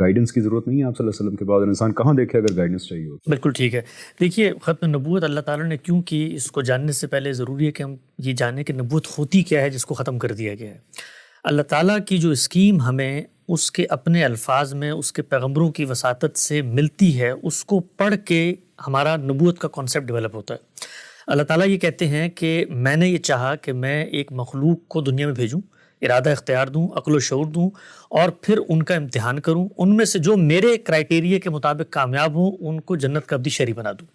Guidance کی ضرورت نہیں ہے آپ صلی اللہ علیہ وسلم کے بعد؟ انسان کہاں دیکھے اگر گائیڈنس چاہیے ہو؟ بالکل ٹھیک ہے. دیکھیے ختم نبوت اللہ تعالیٰ نے کیوں کی، اس کو جاننے سے پہلے ضروری ہے کہ ہم یہ جانیں کہ نبوت ہوتی کیا ہے جس کو ختم کر دیا گیا ہے. اللہ تعالیٰ کی جو اسکیم ہمیں اس کے اپنے الفاظ میں اس کے پیغمبروں کی وساطت سے ملتی ہے، اس کو پڑھ کے ہمارا نبوت کا کانسیپٹ ڈیولپ ہوتا ہے. اللہ تعالیٰ یہ کہتے ہیں کہ میں نے یہ چاہا کہ میں ایک مخلوق کو دنیا میں بھیجوں، ارادہ اختیار دوں، عقل و شعور دوں، اور پھر ان کا امتحان کروں. ان میں سے جو میرے کرائیٹیریا کے مطابق کامیاب ہوں ان کو جنت کا ابدی شہری بنا دوں.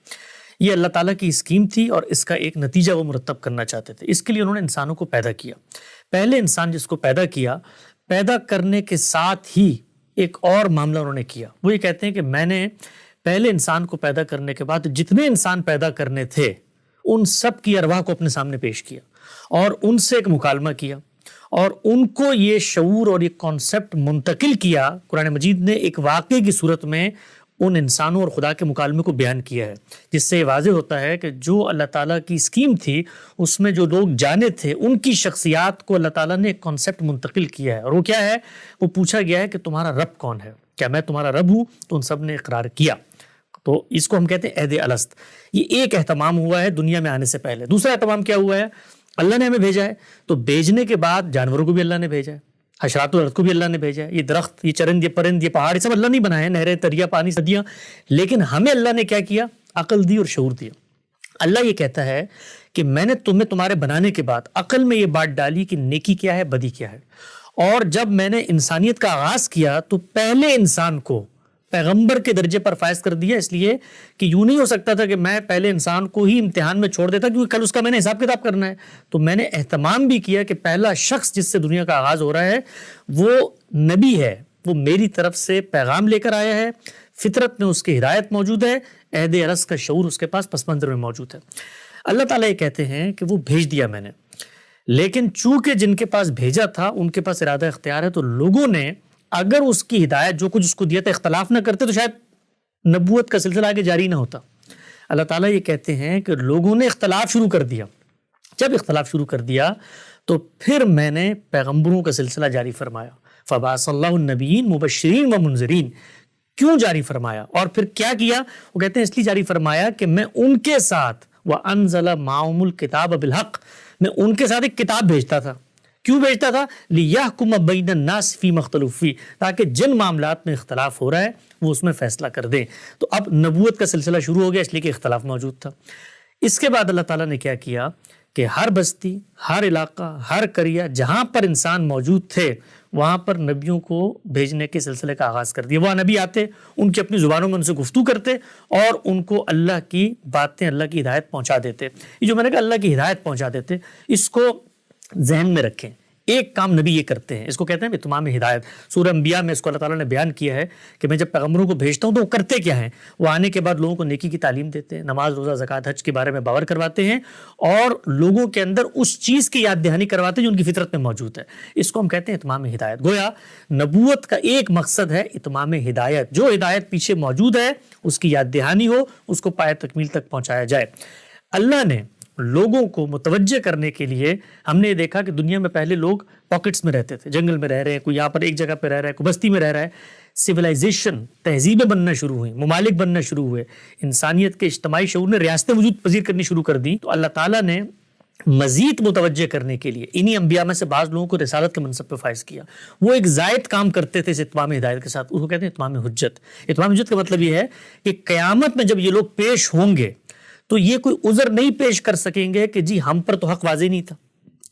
یہ اللہ تعالیٰ کی اسکیم تھی اور اس کا ایک نتیجہ وہ مرتب کرنا چاہتے تھے. اس کے لیے انہوں نے انسانوں کو پیدا کیا. پہلے انسان جس کو پیدا کیا، پیدا کرنے کے ساتھ ہی ایک اور معاملہ انہوں نے کیا. وہ یہ کہتے ہیں کہ میں نے پہلے انسان کو پیدا کرنے کے بعد جتنے انسان پیدا کرنے تھے ان سب کی ارواح کو اپنے سامنے پیش کیا اور ان سے ایک مکالمہ کیا اور ان کو یہ شعور اور یہ کانسیپٹ منتقل کیا. قرآن مجید نے ایک واقعے کی صورت میں ان انسانوں اور خدا کے مکالمے کو بیان کیا ہے، جس سے یہ واضح ہوتا ہے کہ جو اللہ تعالیٰ کی اسکیم تھی اس میں جو لوگ جانے تھے ان کی شخصیات کو اللہ تعالیٰ نے ایک کانسیپٹ منتقل کیا ہے. اور وہ کیا ہے؟ وہ پوچھا گیا ہے کہ تمہارا رب کون ہے؟ کیا میں تمہارا رب ہوں؟ تو ان سب نے اقرار کیا. تو اس کو ہم کہتے ہیں عہد الست. یہ ایک اہتمام ہوا ہے دنیا میں آنے سے پہلے. دوسرا اہتمام کیا ہوا ہے؟ اللہ نے ہمیں بھیجا ہے، تو بھیجنے کے بعد جانوروں کو بھی اللہ نے بھیجا ہے، حشرات الارض کو بھی اللہ نے بھیجا ہے. یہ درخت، یہ چرند، یہ پرند، یہ پہاڑ، یہ سب اللہ نہیں بنائے، نہریں، دریا، پانی، ندیاں. لیکن ہمیں اللہ نے کیا کیا؟ عقل دی اور شعور دیا. اللہ یہ کہتا ہے کہ میں نے تمہیں تمہارے بنانے کے بعد عقل میں یہ بات ڈالی کہ نیکی کیا ہے، بدی کیا ہے. اور جب میں نے انسانیت کا آغاز کیا تو پہلے انسان کو پیغمبر کے درجے پر فائز کر دیا، اس لیے کہ یوں نہیں ہو سکتا تھا کہ میں پہلے انسان کو ہی امتحان میں چھوڑ دیتا کیونکہ کل اس کا میں نے حساب کتاب کرنا ہے. تو میں نے اہتمام بھی کیا کہ پہلا شخص جس سے دنیا کا آغاز ہو رہا ہے وہ نبی ہے، وہ میری طرف سے پیغام لے کر آیا ہے، فطرت میں اس کی ہدایت موجود ہے، عہد الست کا شعور اس کے پاس پس منظر میں موجود ہے. اللہ تعالیٰ یہ کہتے ہیں کہ وہ بھیج دیا میں نے، لیکن چونکہ جن کے پاس بھیجا تھا ان کے پاس ارادہ اختیار ہے، تو لوگوں نے اگر اس کی ہدایت جو کچھ اس کو دیا تھا اختلاف نہ کرتے تو شاید نبوت کا سلسلہ آگے جاری نہ ہوتا. اللہ تعالیٰ یہ کہتے ہیں کہ لوگوں نے اختلاف شروع کر دیا. جب اختلاف شروع کر دیا تو پھر میں نے پیغمبروں کا سلسلہ جاری فرمایا. فبعث اللہ النبیین مبشرین و منذرین. کیوں جاری فرمایا اور پھر کیا کیا؟ وہ کہتے ہیں اس لیے جاری فرمایا کہ میں ان کے ساتھ وَأَنزَلَ مَعَهُمُ الْكِتَابَ بِالْحَقِّ، میں ان کے ساتھ ایک کتاب بھیجتا تھا. کیوں بھیجتا تھا؟ لِيَحْكُمَ بَيْنَ النَّاسِ فِيمَا اخْتَلَفُوا فِيهِ، تاکہ جن معاملات میں اختلاف ہو رہا ہے وہ اس میں فیصلہ کر دیں. تو اب نبوت کا سلسلہ شروع ہو گیا اس لیے کہ اختلاف موجود تھا. اس کے بعد اللہ تعالیٰ نے کیا کیا کہ ہر بستی، ہر علاقہ، ہر قریہ جہاں پر انسان موجود تھے وہاں پر نبیوں کو بھیجنے کے سلسلے کا آغاز کر دیا. وہ نبی آتے، ان کی اپنی زبانوں میں ان سے گفتگو کرتے اور ان کو اللہ کی باتیں، اللہ کی ہدایت پہنچا دیتے. یہ جو میں نے کہا اللہ کی ہدایت پہنچا دیتے، اس کو ذہن میں رکھیں. ایک کام نبی یہ کرتے ہیں، اس کو کہتے ہیں اتمام ہدایت. سورہ انبیاء میں اس کو اللہ تعالیٰ نے بیان کیا ہے کہ میں جب پیغمبروں کو بھیجتا ہوں تو وہ کرتے کیا ہیں؟ وہ آنے کے بعد لوگوں کو نیکی کی تعلیم دیتے ہیں، نماز، روزہ، زکوٰۃ، حج کے بارے میں باور کرواتے ہیں اور لوگوں کے اندر اس چیز کی یاد دہانی کرواتے ہیں جو ان کی فطرت میں موجود ہے. اس کو ہم کہتے ہیں اتمام ہدایت. گویا نبوت کا ایک مقصد ہے اتمام ہدایت. جو ہدایت پیچھے موجود ہے اس کی یاد دہانی ہو، اس کو پائے تکمیل تک پہنچایا جائے. اللہ نے لوگوں کو متوجہ کرنے کے لیے، ہم نے دیکھا کہ دنیا میں پہلے لوگ پاکٹس میں رہتے تھے، جنگل میں رہ رہے ہیں، کوئی یہاں پر ایک جگہ پہ رہ رہا ہے، کوئی بستی میں رہ رہا ہے. سویلائزیشن، تہذیبیں بننا شروع ہوئیں، ممالک بننا شروع ہوئے، انسانیت کے اجتماعی شعور نے ریاستیں وجود پذیر کرنی شروع کر دی. تو اللہ تعالیٰ نے مزید متوجہ کرنے کے لیے انہی انبیاء میں سے بعض لوگوں کو رسالت کے منصب پہ فائز کیا. وہ ایک زائد کام کرتے تھے اس اتمام ہدایت کے ساتھ، اس کو کہتے ہیں اتمام حجت. اتمام حجت کا مطلب یہ ہے کہ قیامت میں جب یہ لوگ پیش ہوں گے تو یہ کوئی عذر نہیں پیش کر سکیں گے کہ جی ہم پر تو حق واضح نہیں تھا.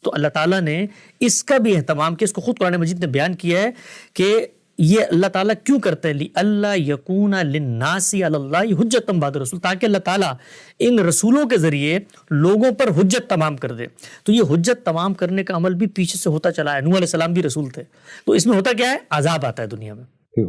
تو اللہ تعالیٰ نے اس کا بھی اہتمام کیا. اس کو خود قرآن مجید نے بیان کیا ہے کہ یہ اللہ تعالیٰ کیوں کرتا ہے، لِأَلَّا يَكُونَ لِلنَّاسِ عَلَى اللَّهِ حُجَّةً بَعْدَ الرُّسُلِ، تاکہ اللہ تعالیٰ ان رسولوں کے ذریعے لوگوں پر حجت تمام کر دے. تو یہ حجت تمام کرنے کا عمل بھی پیچھے سے ہوتا چلا ہے. نوح علیہ السلام بھی رسول تھے. تو اس میں ہوتا کیا ہے؟ عذاب آتا ہے دنیا میں.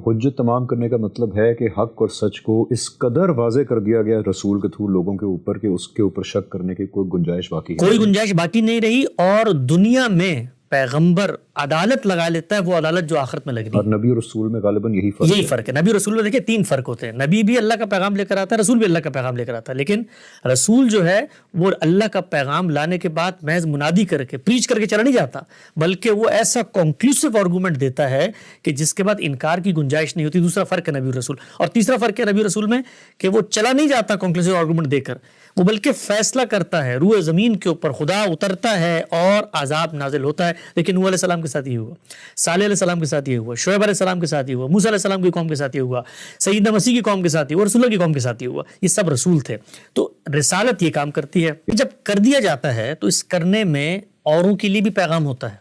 حجت تمام کرنے کا مطلب ہے کہ حق اور سچ کو اس قدر واضح کر دیا گیا رسول کے تھرو لوگوں کے اوپر کہ اس کے اوپر شک کرنے کی کوئی گنجائش باقی ہے، کوئی گنجائش باقی نہیں رہی. اور دنیا میں پیغمبر عدالت لگا لیتا ہے وہ عدالت جو آخرت میں لگنی. اور نبی اور رسول میں غالباً یہی فرق ہے. نبی اور رسول میں دیکھیں 3 فرق ہوتے ہیں. نبی بھی اللہ کا پیغام لے کر آتا ہے, رسول بھی اللہ کا پیغام لے کر آتا ہے, لیکن رسول جو ہے وہ اللہ کا پیغام لانے کے بعد محض منادی کر کے پریچ کر کے چلا نہیں جاتا, بلکہ وہ ایسا کنکلوسیو آرگومنٹ دیتا ہے کہ جس کے بعد انکار کی گنجائش نہیں ہوتی. دوسرا فرق ہے نبی اور رسول. اور تیسرا فرق ہے نبی اور رسول میں کہ وہ چلا نہیں جاتا کنکلوسیو آرگومنٹ دے کر, وہ بلکہ فیصلہ کرتا ہے. روح زمین کے اوپر خدا اترتا ہے اور عذاب نازل ہوتا ہے. لیکن نوح علیہ السلام کے ساتھ یہ ہوا, صالح علیہ السلام کے ساتھ یہ ہوا, شعیب علیہ السلام کے ساتھ یہ ہوا, موسیٰ علیہ السلام کی قوم کے ساتھ یہ ہوا, سیدنا مسیح کی قوم کے ساتھ یہ ہوا, رسول اللہ کی قوم کے ساتھ یہ ہوا. یہ سب رسول تھے. تو رسالت یہ کام کرتی ہے. جب کر دیا جاتا ہے تو اس کرنے میں اوروں کے لیے بھی پیغام ہوتا ہے.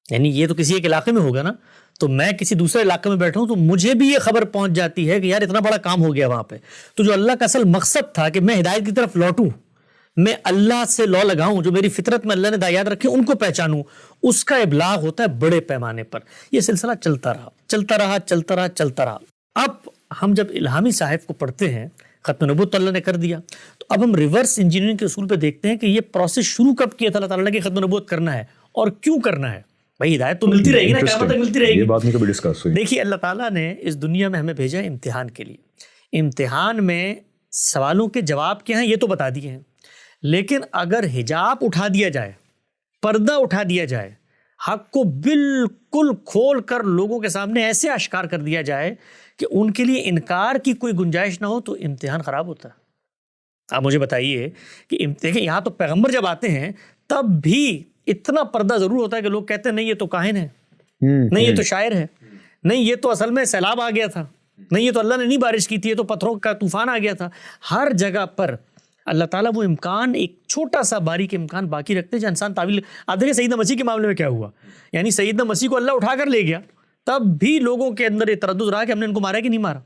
یعنی یہ تو کسی ایک علاقے میں ہوگا نا, تو میں کسی دوسرے علاقے میں بیٹھا ہوں تو مجھے بھی یہ خبر پہنچ جاتی ہے کہ یار اتنا بڑا کام ہو گیا وہاں پہ. تو جو اللہ کا اصل مقصد تھا کہ میں ہدایت کی طرف لوٹوں, میں اللہ سے لو لگاؤں, جو میری فطرت میں اللہ نے ہدایات رکھی ان کو پہچانوں, اس کا ابلاغ ہوتا ہے بڑے پیمانے پر. یہ سلسلہ چلتا رہا. اب ہم جب الہامی صحائف کو پڑھتے ہیں, ختم نبوت تو اللہ نے کر دیا, تو اب ہم ریورس انجینئرنگ کے اصول پہ دیکھتے ہیں کہ یہ پروسیس شروع کب کیا تھا اللہ تعالیٰ نے کہ ختم نبوت کرنا ہے, اور کیوں کرنا ہے. بھائی ہدایت تو ملتی رہے گی نا, قیامت تک ملتی رہے گی. یہ بات نہیں کبھی ڈسکس ہوئی. دیکھیے اللہ تعالیٰ نے اس دنیا میں ہمیں بھیجا امتحان کے لیے. امتحان میں سوالوں کے جواب کیا ہیں یہ تو بتا دیے ہیں, لیکن اگر حجاب اٹھا دیا جائے, پردہ اٹھا دیا جائے, حق کو بالکل کھول کر لوگوں کے سامنے ایسے اشکار کر دیا جائے کہ ان کے لیے انکار کی کوئی گنجائش نہ ہو, تو امتحان خراب ہوتا ہے. آپ مجھے بتائیے کہ دیکھیں یہاں تو پیغمبر جب آتے ہیں تب بھی اتنا پردہ ضرور ہوتا ہے کہ لوگ کہتے ہیں نہیں یہ تو کاہن ہے, نہیں یہ تو شاعر ہے, نہیں یہ تو اصل میں سیلاب آ گیا تھا, نہیں یہ تو اللہ نے نہیں بارش کی تھی, یہ تو پتھروں کا طوفان آ گیا تھا. ہر جگہ پر اللہ تعالیٰ وہ امکان, ایک چھوٹا سا باریک امکان باقی رکھتے ہیں جو انسان تعویل. آپ دیکھیں سیدنا مسیح کے معاملے میں کیا ہوا, یعنی سیدنا مسیح کو اللہ اٹھا کر لے گیا, تب بھی لوگوں کے اندر یہ تردد رہا کہ ہم نے ان کو مارا کہ نہیں مارا.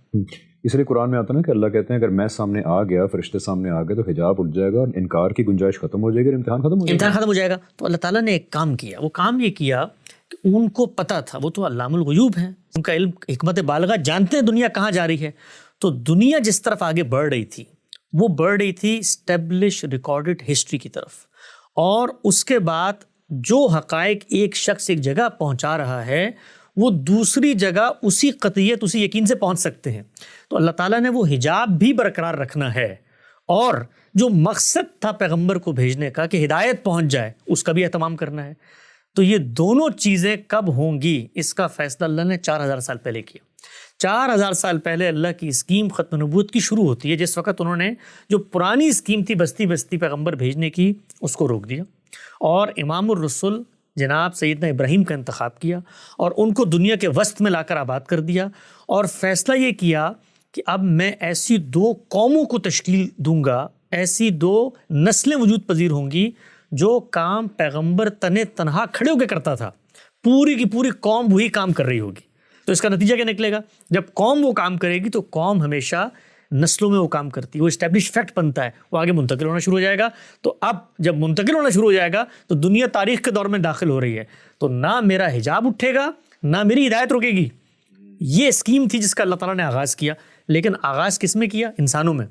اس لیے قرآن میں آتا ہے نا کہ اللہ کہتے ہیں اگر میں سامنے آ گیا, فرشتے سامنے آ گئے, تو حجاب اٹھ جائے گا اور انکار کی گنجائش ختم ہو جائے گی اور امتحان ختم ہو جائے گا. تو اللہ تعالیٰ نے ایک کام کیا. وہ کام یہ کیا کہ ان کو پتا تھا, وہ تو علام الغیوب ہیں, ان کا علم حکمت بالغہ, جانتے ہیں دنیا کہاں جا رہی ہے. تو دنیا جس طرف آگے بڑھ رہی تھی وہ بڑھ رہی تھی اسٹیبلش ریکارڈڈ ہسٹری کی طرف, اور اس کے بعد جو حقائق ایک شخص ایک جگہ پہنچا رہا ہے وہ دوسری جگہ اسی قطعیت اسی یقین سے پہنچ سکتے ہیں. تو اللہ تعالیٰ نے وہ حجاب بھی برقرار رکھنا ہے, اور جو مقصد تھا پیغمبر کو بھیجنے کا کہ ہدایت پہنچ جائے اس کا بھی اہتمام کرنا ہے. تو یہ دونوں چیزیں کب ہوں گی اس کا فیصلہ اللہ نے 4000 سال پہلے کیا. 4000 سال پہلے اللہ کی اسکیم ختم نبوت کی شروع ہوتی ہے, جس وقت انہوں نے جو پرانی اسکیم تھی بستی بستی پیغمبر بھیجنے کی اس کو روک دیا, اور امام الرسل جناب سیدنا ابراہیم کا انتخاب کیا, اور ان کو دنیا کے وسط میں لا کر آباد کر دیا, اور فیصلہ یہ کیا کہ اب میں ایسی 2 قوموں کو تشکیل دوں گا, ایسی 2 نسلیں وجود پذیر ہوں گی جو کام پیغمبر تنہا کھڑے ہو کے کرتا تھا, پوری کی پوری قوم وہی کام کر رہی ہوگی. تو اس کا نتیجہ کیا نکلے گا, جب قوم وہ کام کرے گی تو قوم ہمیشہ نسلوں میں وہ کام کرتی ہے, وہ اسٹیبلش فیکٹ بنتا ہے, وہ آگے منتقل ہونا شروع ہو جائے گا. تو اب جب منتقل ہونا شروع ہو جائے گا تو دنیا تاریخ کے دور میں داخل ہو رہی ہے, تو نہ میرا حجاب اٹھے گا نہ میری ہدایت رکے گی. یہ اسکیم تھی جس کا اللہ تعالیٰ نے آغاز کیا, لیکن آغاز کس میں کیا؟ انسانوں میں.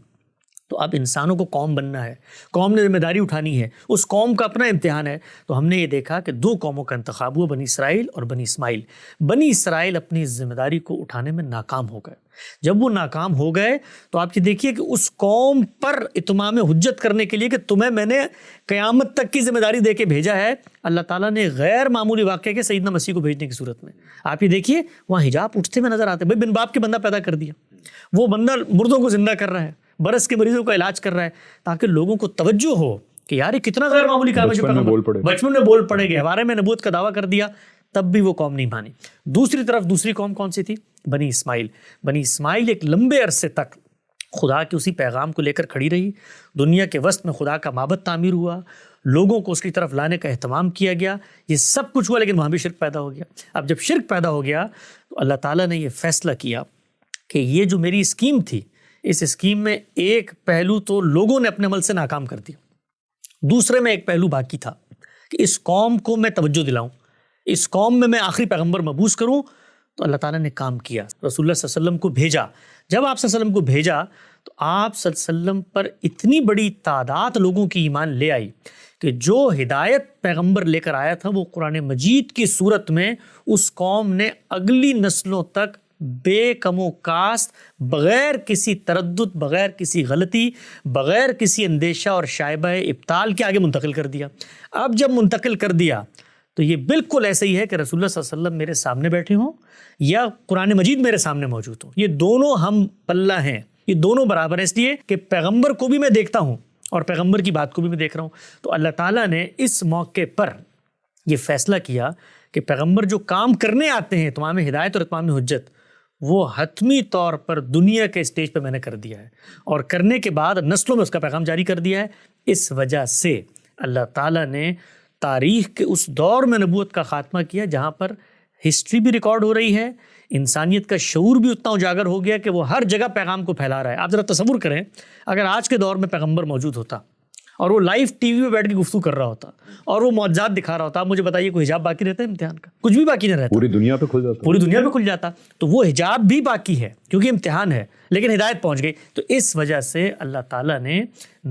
تو اب انسانوں کو قوم بننا ہے, قوم نے ذمہ داری اٹھانی ہے, اس قوم کا اپنا امتحان ہے. تو ہم نے یہ دیکھا کہ 2 قوموں کا انتخاب ہوا, بنی اسرائیل اور بنی اسماعیل. بنی اسرائیل اپنی ذمہ داری کو اٹھانے میں ناکام ہو گئے. جب وہ ناکام ہو گئے تو آپ یہ دیکھیے کہ اس قوم پر اتمام حجت کرنے کے لیے کہ تمہیں میں نے قیامت تک کی ذمہ داری دے کے بھیجا ہے, اللہ تعالیٰ نے غیر معمولی واقعے کے سیدنا مسیح کو بھیجنے کی صورت میں آپ یہ دیکھیے وہاں حجاب اٹھتے ہوئے نظر آتے ہیں. بھائی بن باپ کے بندہ پیدا کر دیا, وہ بندہ مردوں کو زندہ کر رہا ہے, برس کے مریضوں کا علاج کر رہا ہے, تاکہ لوگوں کو توجہ ہو کہ یار یہ کتنا غیر معمولی کام ہے. بچپن میں بول پڑے گئے, ہمارے میں نبوت کا دعویٰ کر دیا, تب بھی وہ قوم نہیں مانی. دوسری طرف دوسری قوم کون سی تھی؟ بنی اسماعیل. بنی اسماعیل ایک لمبے عرصے تک خدا کے اسی پیغام کو لے کر کھڑی رہی. دنیا کے وسط میں خدا کا معبد تعمیر ہوا, لوگوں کو اس کی طرف لانے کا اہتمام کیا گیا, یہ سب کچھ ہوا, لیکن وہاں بھی شرک پیدا ہو گیا. اب جب شرک پیدا ہو گیا تو اللہ تعالیٰ نے یہ فیصلہ کیا کہ یہ جو میری اسکیم تھی, اس اسکیم میں ایک پہلو تو لوگوں نے اپنے عمل سے ناکام کر دیا, دوسرے میں ایک پہلو باقی تھا کہ اس قوم کو میں توجہ دلاؤں, اس قوم میں آخری پیغمبر مبعوث کروں. تو اللہ تعالیٰ نے کام کیا, رسول اللہ صلی اللہ علیہ وسلم کو بھیجا. جب آپ صلی اللہ علیہ وسلم کو بھیجا تو آپ صلی اللہ علیہ وسلم پر اتنی بڑی تعداد لوگوں کی ایمان لے آئی کہ جو ہدایت پیغمبر لے کر آیا تھا وہ قرآن مجید کی صورت میں اس قوم نے اگلی نسلوں تک بے کم و کاست، بغیر کسی تردد، بغیر کسی غلطی، بغیر کسی اندیشہ اور شائبہ ابطال کے آگے منتقل کر دیا۔ اب جب منتقل کر دیا تو یہ بالکل ایسا ہی ہے کہ رسول اللہ صلی اللہ علیہ وسلم میرے سامنے بیٹھے ہوں یا قرآن مجید میرے سامنے موجود ہوں، یہ دونوں ہم پلہ ہیں، یہ دونوں برابر ہیں، اس لیے کہ پیغمبر کو بھی میں دیکھتا ہوں اور پیغمبر کی بات کو بھی میں دیکھ رہا ہوں۔ تو اللہ تعالیٰ نے اس موقع پر یہ فیصلہ کیا کہ پیغمبر جو کام کرنے آتے ہیں اتمام ہدایت اور اتمام حجت، وہ حتمی طور پر دنیا کے اسٹیج پہ میں نے کر دیا ہے، اور کرنے کے بعد نسلوں میں اس کا پیغام جاری کر دیا ہے۔ اس وجہ سے اللہ تعالیٰ نے تاریخ کے اس دور میں نبوت کا خاتمہ کیا جہاں پر ہسٹری بھی ریکارڈ ہو رہی ہے، انسانیت کا شعور بھی اتنا اجاگر ہو گیا کہ وہ ہر جگہ پیغام کو پھیلا رہا ہے۔ آپ ذرا تصور کریں اگر آج کے دور میں پیغمبر موجود ہوتا اور وہ لائیو ٹی وی پہ بیٹھ کے گفتگو کر رہا ہوتا اور وہ معجزات دکھا رہا ہوتا، آپ مجھے بتائیے کوئی حجاب باقی رہتا ہے امتحان کا؟ کچھ بھی باقی نہیں رہتا، پوری دنیا پہ کھل جاتا، پوری دنیا پہ کھل جاتا۔ تو وہ حجاب بھی باقی ہے کیونکہ امتحان ہے، لیکن ہدایت پہنچ گئی۔ تو اس وجہ سے اللہ تعالیٰ نے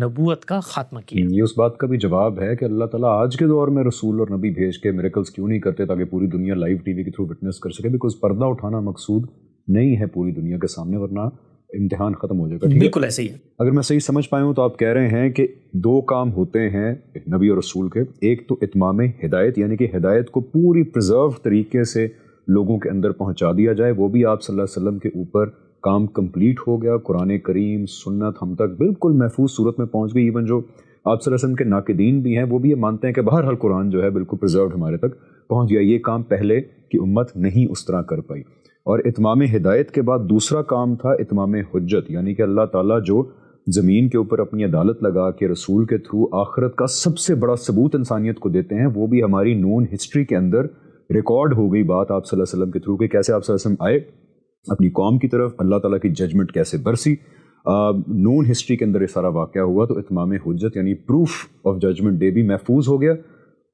نبوت کا خاتمہ کیا۔ یہ اس بات کا بھی جواب ہے کہ اللہ تعالیٰ آج کے دور میں رسول اور نبی بھیج کے میریکلز کیوں نہیں کرتے تاکہ پوری دنیا لائیو ٹی وی کے تھرو وٹنس کر سکے، بیکاز پردہ اٹھانا مقصود نہیں ہے پوری دنیا کے سامنے، ورنہ امتحان ختم ہو جائے گا۔ بالکل ایسے ہی ہے۔ اگر میں صحیح سمجھ پایا ہوں تو آپ کہہ رہے ہیں کہ دو کام ہوتے ہیں نبی اور رسول کے، ایک تو اتمام ہدایت، یعنی کہ ہدایت کو پوری پرزرو طریقے سے لوگوں کے اندر پہنچا دیا جائے، وہ بھی آپ صلی اللہ علیہ وسلم کے اوپر کام کمپلیٹ ہو گیا، قرآن کریم سنت ہم تک بالکل محفوظ صورت میں پہنچ گئی۔ ایون جو آپ صلی اللہ علیہ وسلم کے ناقدین بھی ہیں وہ بھی یہ مانتے ہیں کہ بہرحال قرآن جو ہے بالکل پرزروڈ ہمارے تک پہنچ گیا۔ یہ کام پہلے کی امت نہیں اس طرح کر پائی۔ اور اتمام ہدایت کے بعد دوسرا کام تھا اتمام حجت، یعنی کہ اللہ تعالیٰ جو زمین کے اوپر اپنی عدالت لگا کے رسول کے تھرو آخرت کا سب سے بڑا ثبوت انسانیت کو دیتے ہیں، وہ بھی ہماری نون ہسٹری کے اندر ریکارڈ ہو گئی بات آپ صلی اللہ علیہ وسلم کے تھرو کہ کیسے آپ صلی اللہ علیہ وسلم آئے اپنی قوم کی طرف، اللہ تعالیٰ کی ججمنٹ کیسے برسی، نون ہسٹری کے اندر یہ سارا واقعہ ہوا۔ تو اتمام حجت یعنی پروف آف ججمنٹ ڈے بھی محفوظ ہو گیا،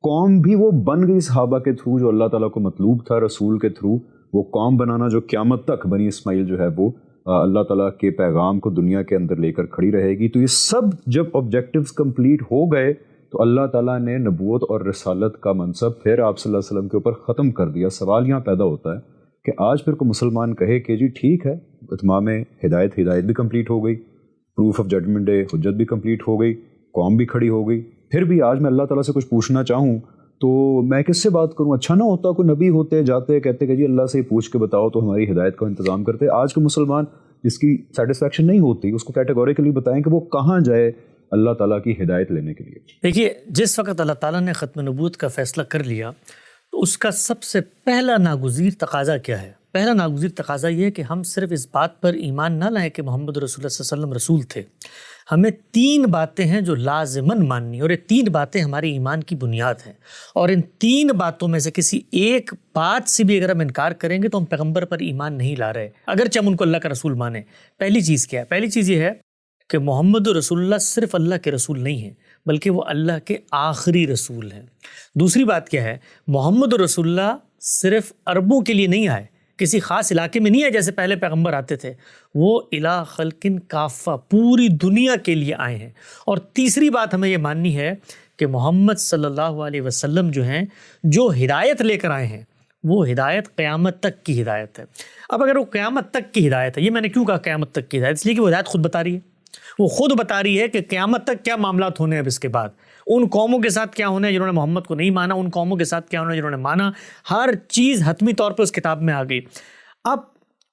قوم بھی وہ بن گئی صحابہ کے تھرو جو اللہ تعالیٰ کو مطلوب تھا، رسول کے تھرو وہ قوم بنانا جو قیامت تک بنی اسماعیل جو ہے وہ اللہ تعالیٰ کے پیغام کو دنیا کے اندر لے کر کھڑی رہے گی۔ تو یہ سب جب آبجیکٹیوز کمپلیٹ ہو گئے تو اللہ تعالیٰ نے نبوت اور رسالت کا منصب پھر آپ صلی اللہ علیہ وسلم کے اوپر ختم کر دیا۔ سوال یہاں پیدا ہوتا ہے کہ آج پھر کوئی مسلمان کہے کہ جی ٹھیک ہے اتمام ہدایت بھی کمپلیٹ ہو گئی، پروف آف ججمنٹ ڈے حجت بھی کمپلیٹ ہو گئی، قوم بھی کھڑی ہو گئی، پھر بھی آج میں اللہ تعالیٰ سے کچھ پوچھنا چاہوں تو میں کس سے بات کروں؟ اچھا نہ ہوتا کوئی نبی ہوتے جاتے کہتے کہ جی اللہ سے پوچھ کے بتاؤ تو ہماری ہدایت کا انتظام کرتے۔ آج کے مسلمان جس کی سیٹسفیکشن نہیں ہوتی اس کو کیٹیگوریکلی بتائیں کہ وہ کہاں جائے اللہ تعالیٰ کی ہدایت لینے کے لیے۔ دیکھیے، جس وقت اللہ تعالیٰ نے ختم نبوت کا فیصلہ کر لیا تو اس کا سب سے پہلا ناگزیر تقاضا کیا ہے؟ پہلا ناگزیر تقاضا یہ ہے کہ ہم صرف اس بات پر ایمان نہ لائیں کہ محمد رسول اللہ صلی اللہ علیہ وسلم رسول تھے، ہمیں 3 باتیں ہیں جو لازماً ماننی، اور یہ 3 باتیں ہماری ایمان کی بنیاد ہیں، اور ان 3 باتوں میں سے کسی ایک بات سے بھی اگر ہم انکار کریں گے تو ہم پیغمبر پر ایمان نہیں لا رہے، اگرچہ ہم ان کو اللہ کا رسول مانیں۔ پہلی چیز کیا ہے؟ پہلی چیز یہ ہے کہ محمد رسول اللہ صرف اللہ کے رسول نہیں ہیں بلکہ وہ اللہ کے آخری رسول ہیں۔ دوسری بات کیا ہے؟ محمد رسول اللہ صرف عربوں کے لیے نہیں آئے، کسی خاص علاقے میں نہیں آئے جیسے پہلے پیغمبر آتے تھے، وہ الی خلقن کافہ پوری دنیا کے لیے آئے ہیں۔ اور تیسری بات ہمیں یہ ماننی ہے کہ محمد صلی اللہ علیہ وسلم جو ہیں، جو ہدایت لے کر آئے ہیں وہ ہدایت قیامت تک کی ہدایت ہے۔ اب اگر وہ قیامت تک کی ہدایت ہے، یہ میں نے کیوں کہا قیامت تک کی ہدایت؟ اس لیے کہ وہ ہدایت خود بتا رہی ہے، وہ خود بتا رہی ہے کہ قیامت تک کیا معاملات ہونے ہیں، اب اس کے بعد ان قوموں کے ساتھ کیا ہونا ہے جنہوں نے محمد کو نہیں مانا، ان قوموں کے ساتھ کیا ہونا ہے جنہوں نے مانا، ہر چیز حتمی طور پہ اس کتاب میں آ گئی۔ اب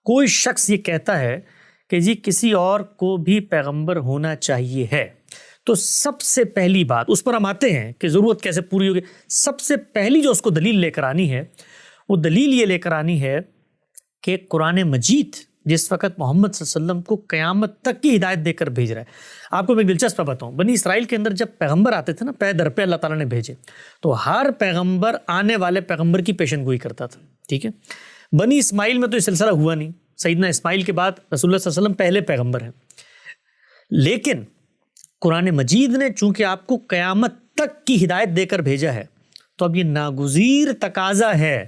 کوئی شخص یہ کہتا ہے کہ جی کسی اور کو بھی پیغمبر ہونا چاہیے ہے، تو سب سے پہلی بات اس پر ہم آتے ہیں کہ ضرورت کیسے پوری ہوگی۔ سب سے پہلی جو اس کو دلیل لے کر آنی ہے وہ دلیل یہ لے کر آنی ہے کہ قرآن مجید جس وقت محمد صلی اللہ علیہ وسلم کو قیامت تک کی ہدایت دے کر بھیج رہا ہے۔ آپ کو میں دلچسپ بتاؤں، بنی اسرائیل کے اندر جب پیغمبر آتے تھے نا، پے در پہ اللہ تعالیٰ نے بھیجے، تو ہر پیغمبر آنے والے پیغمبر کی پیشن گوئی کرتا تھا، ٹھیک ہے؟ بنی اسماعیل میں تو یہ سلسلہ ہوا نہیں، سیدنا اسماعیل کے بعد رسول اللہ صلی اللہ علیہ وسلم پہلے پیغمبر ہیں، لیکن قرآن مجید نے چونکہ آپ کو قیامت تک کی ہدایت دے کر بھیجا ہے تو اب یہ ناگزیر تقاضا ہے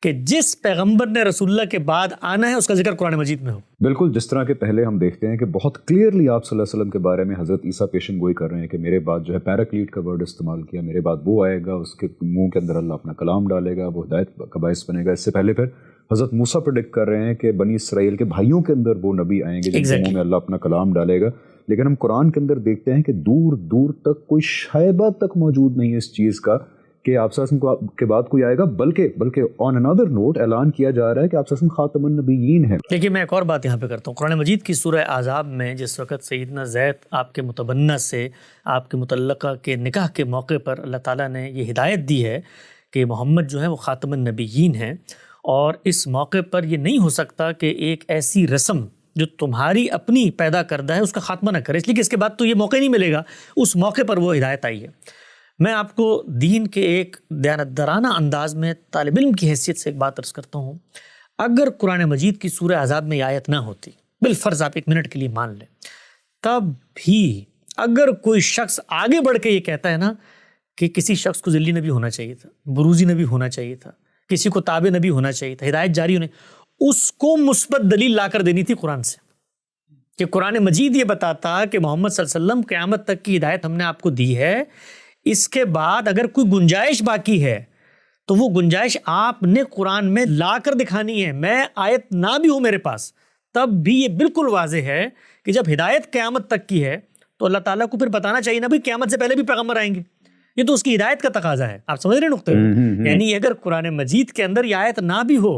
کہ جس پیغمبر نے رسول اللہ کے بعد آنا ہے اس کا ذکر قرآن مجید میں ہو. بالکل جس طرح کے پہلے ہم دیکھتے ہیں کہ بہت کلیئرلی آپ صلی اللہ علیہ وسلم کے بارے میں حضرت عیسیٰ پیشن گوئی کر رہے ہیں کہ میرے بعد جو ہے پیراکلیٹ کا ورڈ استعمال کیا، میرے بعد وہ آئے گا، اس کے منہ کے اندر اللہ اپنا کلام ڈالے گا، وہ ہدایت کا باعث بنے گا. اس سے پہلے پھر حضرت موسیٰ پریڈکٹ کر رہے ہیں کہ بنی اسرائیل کے بھائیوں کے اندر وہ نبی آئیں گے جن کے منہ میں اللہ اپنا کلام ڈالے گا. لیکن ہم قرآن کے اندر دیکھتے ہیں کہ دور دور تک کوئی شائبہ تک موجود نہیں ہے اس چیز کا کہ آپ صلی اللہ علیہ وسلم کے بعد کوئی آئے گا، بلکہ آن انادر نوٹ اعلان کیا جا رہا ہے کہ آپ صلی اللہ علیہ وسلم خاتم النبیین ہیں. لیکن میں ایک اور بات یہاں پہ کرتا ہوں. قرآن مجید کی سورہ احزاب میں جس وقت سیدنا زید آپ کے متبنہ سے آپ کے متعلقہ کے نکاح کے موقع پر اللہ تعالیٰ نے یہ ہدایت دی ہے کہ محمد جو ہے وہ خاتم النبیین ہیں، اور اس موقع پر یہ نہیں ہو سکتا کہ ایک ایسی رسم جو تمہاری اپنی پیدا کردہ ہے اس کا خاتمہ نہ کرے، اس لیے کہ اس کے بعد تو یہ موقع نہیں ملے گا. اس موقع پر وہ ہدایت آئی ہے. میں آپ کو دین کے ایک دیانتدارانہ انداز میں طالب علم کی حیثیت سے ایک بات عرض کرتا ہوں. اگر قرآن مجید کی سورہ احزاب میں یہ آیت نہ ہوتی، بالفرض آپ ایک منٹ کے لیے مان لیں، تب بھی اگر کوئی شخص آگے بڑھ کے یہ کہتا ہے نا کہ کسی شخص کو ذلی نبی ہونا چاہیے تھا، بروزی نبی ہونا چاہیے تھا، کسی کو تابع نبی ہونا چاہیے تھا، ہدایت جاری ہونے، اس کو مثبت دلیل لا کر دینی تھی قرآن سے، کہ قرآن مجید یہ بتاتا کہ محمد صلی اللہ علیہ وسلم قیامت تک کی ہدایت ہم نے آپ کو دی ہے، اس کے بعد اگر کوئی گنجائش باقی ہے تو وہ گنجائش آپ نے قرآن میں لا کر دکھانی ہے. میں آیت نہ بھی ہوں میرے پاس تب بھی یہ بالکل واضح ہے کہ جب ہدایت قیامت تک کی ہے تو اللہ تعالیٰ کو پھر بتانا چاہیے نا بھائی قیامت سے پہلے بھی پیغمبر آئیں گے. یہ تو اس کی ہدایت کا تقاضا ہے. آپ سمجھ رہے ہیں نقطے؟ یعنی اگر قرآن مجید کے اندر یہ آیت نہ بھی ہو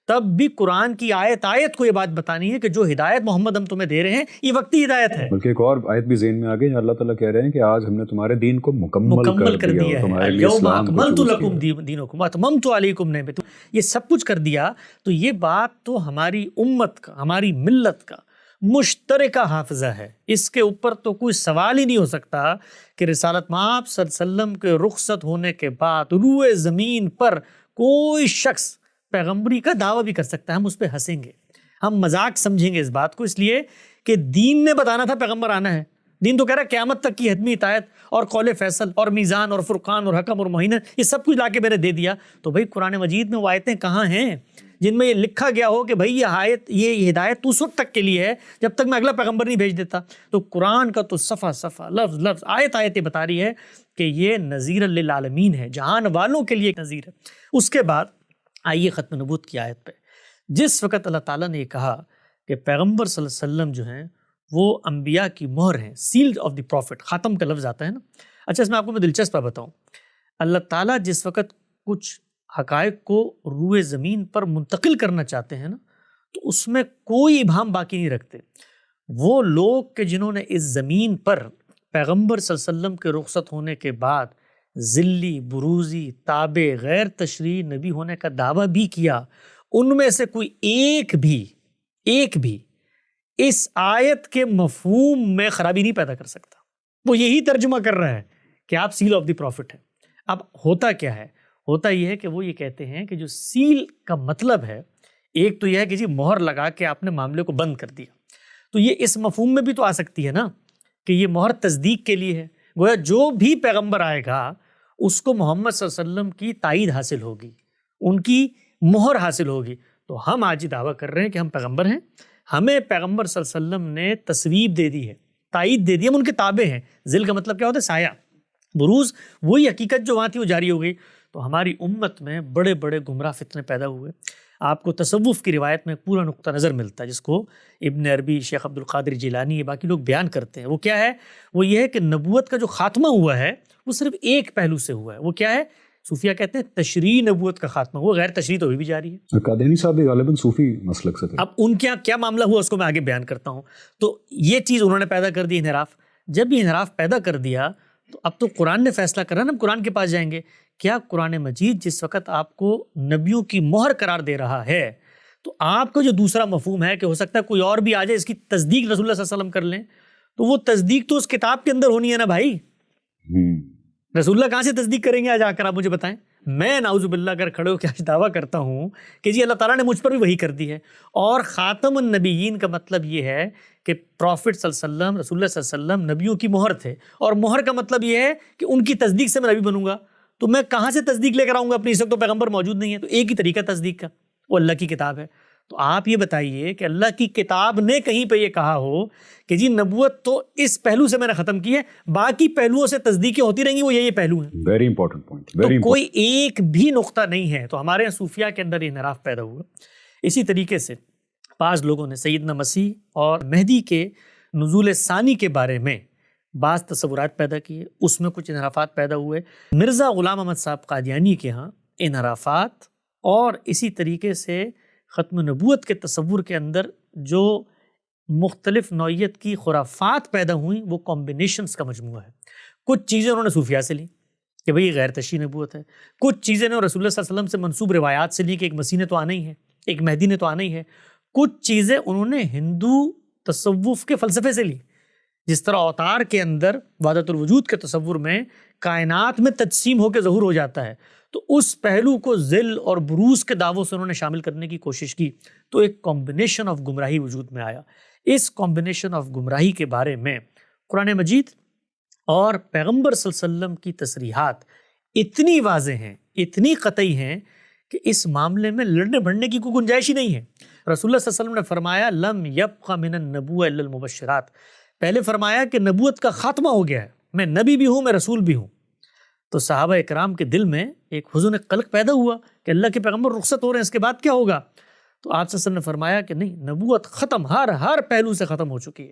تب بھی قرآن کی آیت کو یہ بات بتانی ہے کہ جو ہدایت محمد ہم تمہیں دے رہے ہیں یہ وقتی ہدایت ہے. بلکہ ایک اور آیت بھی ذہن میں آ گئی، اللہ تعالیٰ کہہ رہے ہیں کہ آج ہم نے تمہارے دین کو مکمل کر دیا ہے، الیوم اکملت لکم دینکم واتممت علیکم نعمتی. یہ سب کچھ کر دیا. تو یہ بات تو ہماری امت کا، ہماری ملت کا مشترکہ حافظہ ہے. اس کے اوپر تو کوئی سوال ہی نہیں ہو سکتا کہ رسالت مآب صلی اللہ علیہ وسلم کے رخصت ہونے کے بعد روئے زمین پر کوئی شخص پیغمبری کا دعویٰ بھی کر سکتا ہے. ہم اس پہ ہنسیں گے، ہم مذاق سمجھیں گے اس بات کو، اس لیے کہ دین نے بتانا تھا پیغمبر آنا ہے. دین تو کہہ رہا ہے قیامت تک کی حتمی اطاعت اور قول فیصل اور میزان اور فرقان اور حکم اور معین، یہ سب کچھ لا کے میں نے دے دیا. تو بھائی قرآن مجید میں وہ آیتیں کہاں ہیں جن میں یہ لکھا گیا ہو کہ بھائی یہ ہدایت اس وقت تک کے لیے ہے جب تک میں اگلا پیغمبر نہیں بھیج دیتا. تو قرآن کا تو صفحہ لفظ آیت بتا رہی ہے کہ یہ نذیر للعالمین ہے، جہان والوں کے لیے نذیر ہے. اس کے بعد آئیے ختم نبوت کی آیت پہ. جس وقت اللہ تعالیٰ نے یہ کہا کہ پیغمبر صلی اللہ علیہ وسلم جو ہیں وہ انبیاء کی مہر ہیں، سیلڈ آف دی پروفٹ، خاتم کا لفظ آتا ہے نا. اچھا اس میں آپ کو میں دلچسپ بتاؤں، اللہ تعالیٰ جس وقت کچھ حقائق کو روئے زمین پر منتقل کرنا چاہتے ہیں نا تو اس میں کوئی ابہام باقی نہیں رکھتے. وہ لوگ کہ جنہوں نے اس زمین پر پیغمبر صلی اللہ علیہ وسلم کے رخصت ہونے کے بعد ذلی، بروزی، تابع، غیر تشریعی نبی ہونے کا دعویٰ بھی کیا، ان میں سے کوئی ایک بھی اس آیت کے مفہوم میں خرابی نہیں پیدا کر سکتا. وہ یہی ترجمہ کر رہا ہے کہ آپ سیل آف دی پروفٹ ہیں. اب ہوتا کیا ہے؟ ہوتا یہ ہے کہ وہ یہ کہتے ہیں کہ جو سیل کا مطلب ہے، ایک تو یہ ہے کہ جی مہر لگا کے آپ نے معاملے کو بند کر دیا، تو یہ اس مفہوم میں بھی تو آ سکتی ہے نا کہ یہ مہر تصدیق کے لیے ہے. گویا جو بھی پیغمبر آئے گا اس کو محمد صلی اللہ علیہ وسلم کی تائید حاصل ہوگی، ان کی مہر حاصل ہوگی. تو ہم آج یہ دعویٰ کر رہے ہیں کہ ہم پیغمبر ہیں، ہمیں پیغمبر صلی اللہ علیہ وسلم نے تصویب دے دی ہے، تائید دے دی، ہم ان کے تابع ہیں. ذل کا مطلب کیا ہوتا ہے؟ سایہ. بروز وہی حقیقت جو وہاں تھی وہ جاری ہو گئی. تو ہماری امت میں بڑے بڑے گمراہ فتنے پیدا ہوئے. آپ کو تصوف کی روایت میں پورا نقطہ نظر ملتا ہے جس کو ابن عربی، شیخ عبد القادر جیلانی، یہ باقی لوگ بیان کرتے ہیں. وہ کیا ہے؟ وہ یہ ہے کہ نبوت کا جو خاتمہ ہوا ہے وہ صرف ایک پہلو سے ہوا ہے. وہ کیا ہے؟ صوفیہ کہتے ہیں تشریع نبوت کا خاتمہ. وہ غیر تشریع تو ابھی بھی جاری ہے. قادیانی صاحب بھی غالباً صوفی مسلک سے تھے. اب ان کے کیا معاملہ ہوا اس کو میں آگے بیان کرتا ہوں. تو یہ چیز انہوں نے پیدا کر دی، انحراف. جب یہ انحراف پیدا کر دیا تو اب تو قرآن نے فیصلہ کرا نا، ہم قرآن کے پاس جائیں گے. کیا قرآن مجید جس وقت آپ کو نبیوں کی مہر قرار دے رہا ہے تو آپ کو جو دوسرا مفہوم ہے کہ ہو سکتا ہے کوئی اور بھی آ جائے اس کی تصدیق رسول اللہ صلی اللہ علیہ وسلم کر لیں، تو وہ تصدیق تو اس کتاب کے اندر ہونی ہے نا بھائی. رسول اللہ کہاں سے تصدیق کریں گے؟ آج آ کر آپ مجھے بتائیں. میں نعوذ باللہ اگر کھڑے ہو کے آج دعویٰ کرتا ہوں کہ جی اللہ تعالیٰ نے مجھ پر بھی وحی کر دی ہے. اور خاتم النبیین کا مطلب یہ ہے کہ پروفٹ صلی اللہ علیہ وسلم، رسول اللہ صلی اللہ علیہ وسلم نبیوں کی مہر تھے، اور مہر کا مطلب یہ ہے کہ ان کی تصدیق سے میں نبی بنوں گا. تو میں کہاں سے تصدیق لے کر آؤں گا اپنی؟ اس وقت تو پیغمبر موجود نہیں ہے. تو ایک ہی طریقہ تصدیق کا، وہ اللہ کی کتاب ہے. تو آپ یہ بتائیے کہ اللہ کی کتاب نے کہیں پہ یہ کہا ہو کہ جی نبوت تو اس پہلو سے میں نے ختم کی ہے، باقی پہلوؤں سے تصدیقیں ہوتی رہیں گی، وہ یہ پہلو ہیں. Very important point. تو کوئی ایک بھی نقطہ نہیں ہے. تو ہمارے صوفیہ کے اندر یہ انحراف پیدا ہوا. اسی طریقے سے بعض لوگوں نے سیدنا مسیح اور مہدی کے نزول ثانی کے بارے میں بعض تصورات پیدا کیے، اس میں کچھ انحرافات پیدا ہوئے. مرزا غلام احمد صاحب قادیانی کے ہاں انحرافات اور اسی طریقے سے ختم نبوت کے تصور کے اندر جو مختلف نوعیت کی خرافات پیدا ہوئیں وہ کمبینیشنز کا مجموعہ ہے. کچھ چیزیں انہوں نے صوفیہ سے لی کہ بھئی غیر تشریعی نبوت ہے، کچھ چیزیں نے رسول اللہ صلی اللہ علیہ وسلم سے منسوب روایات سے لی کہ ایک مسیح نے تو آنا ہی ہے، ایک مہدی نے تو آنا ہی ہے. کچھ چیزیں انہوں نے ہندو تصوف کے فلسفے سے لی، جس طرح اوتار کے اندر وحدت الوجود کے تصور میں کائنات میں تجسیم ہو کے ظہور ہو جاتا ہے، تو اس پہلو کو ذل اور بروز کے دعووں سے انہوں نے شامل کرنے کی کوشش کی. تو ایک کمبینیشن آف گمراہی وجود میں آیا. اس کمبینیشن آف گمراہی کے بارے میں قرآن مجید اور پیغمبر صلی اللہ علیہ وسلم کی تصریحات اتنی واضح ہیں، اتنی قطعی ہیں کہ اس معاملے میں لڑنے بھڑنے کی کوئی گنجائش ہی نہیں ہے. رسول اللہ صلی اللہ علیہ وسلم نے فرمایا لم یبق من النبوۃ الا المبشرات. پہلے فرمایا کہ نبوت کا خاتمہ ہو گیا ہے، میں نبی بھی ہوں، میں رسول بھی ہوں. تو صحابہ اکرام کے دل میں ایک حزن قلق پیدا ہوا کہ اللہ کے پیغمبر رخصت ہو رہے ہیں، اس کے بعد کیا ہوگا؟ تو آپ صلی اللہ علیہ وسلم نے فرمایا کہ نہیں، نبوت ختم، ہر پہلو سے ختم ہو چکی ہے.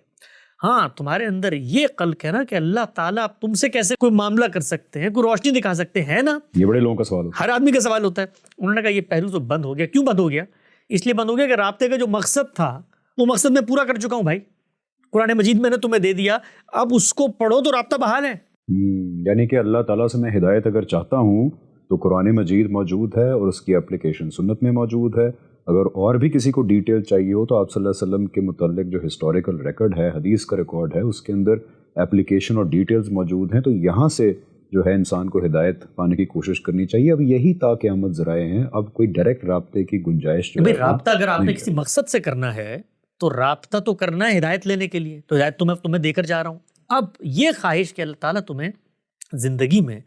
ہاں تمہارے اندر یہ قلق ہے نا کہ اللہ تعالیٰ تم سے کیسے کوئی معاملہ کر سکتے ہیں، کوئی روشنی دکھا سکتے ہیں نا، یہ بڑے لوگوں کا سوال ہوتا ہے، ہر آدمی کا سوال ہوتا ہے. انہوں نے کہا یہ پہلو تو بند ہو گیا. کیوں بند ہو گیا؟ اس لیے بند ہو گیا کہ رابطے کا جو مقصد تھا وہ مقصد میں پورا کر چکا ہوں بھائی. قرآن مجید میں نے تمہیں دے دیا، اب اس کو پڑھو تو رابطہ بحال ہے. یعنی کہ اللہ تعالیٰ سے میں ہدایت اگر چاہتا ہوں تو قرآن مجید موجود ہے اور اس کی اپلیکیشن سنت میں موجود ہے. اگر اور بھی کسی کو ڈیٹیل چاہیے ہو تو آپ صلی اللہ علیہ وسلم کے متعلق جو ہسٹوریکل ریکارڈ ہے، حدیث کا ریکارڈ ہے، اس کے اندر اپلیکیشن اور ڈیٹیلز موجود ہیں. تو یہاں سے جو ہے انسان کو ہدایت پانے کی کوشش کرنی چاہیے. اب یہی تا قیامت ذرائع ہیں، اب کوئی ڈائریکٹ رابطے کی گنجائش جو ہے رابطہ اگر آپ نے کسی مقصد سے کرنا ہے تو رابطہ تو کرنا ہے ہدایت لینے کے لیے. تو ہدایت تو میں تمہیں دے کر جا رہا ہوں. اب یہ خواہش کہ اللہ تعالیٰ تمہیں زندگی میں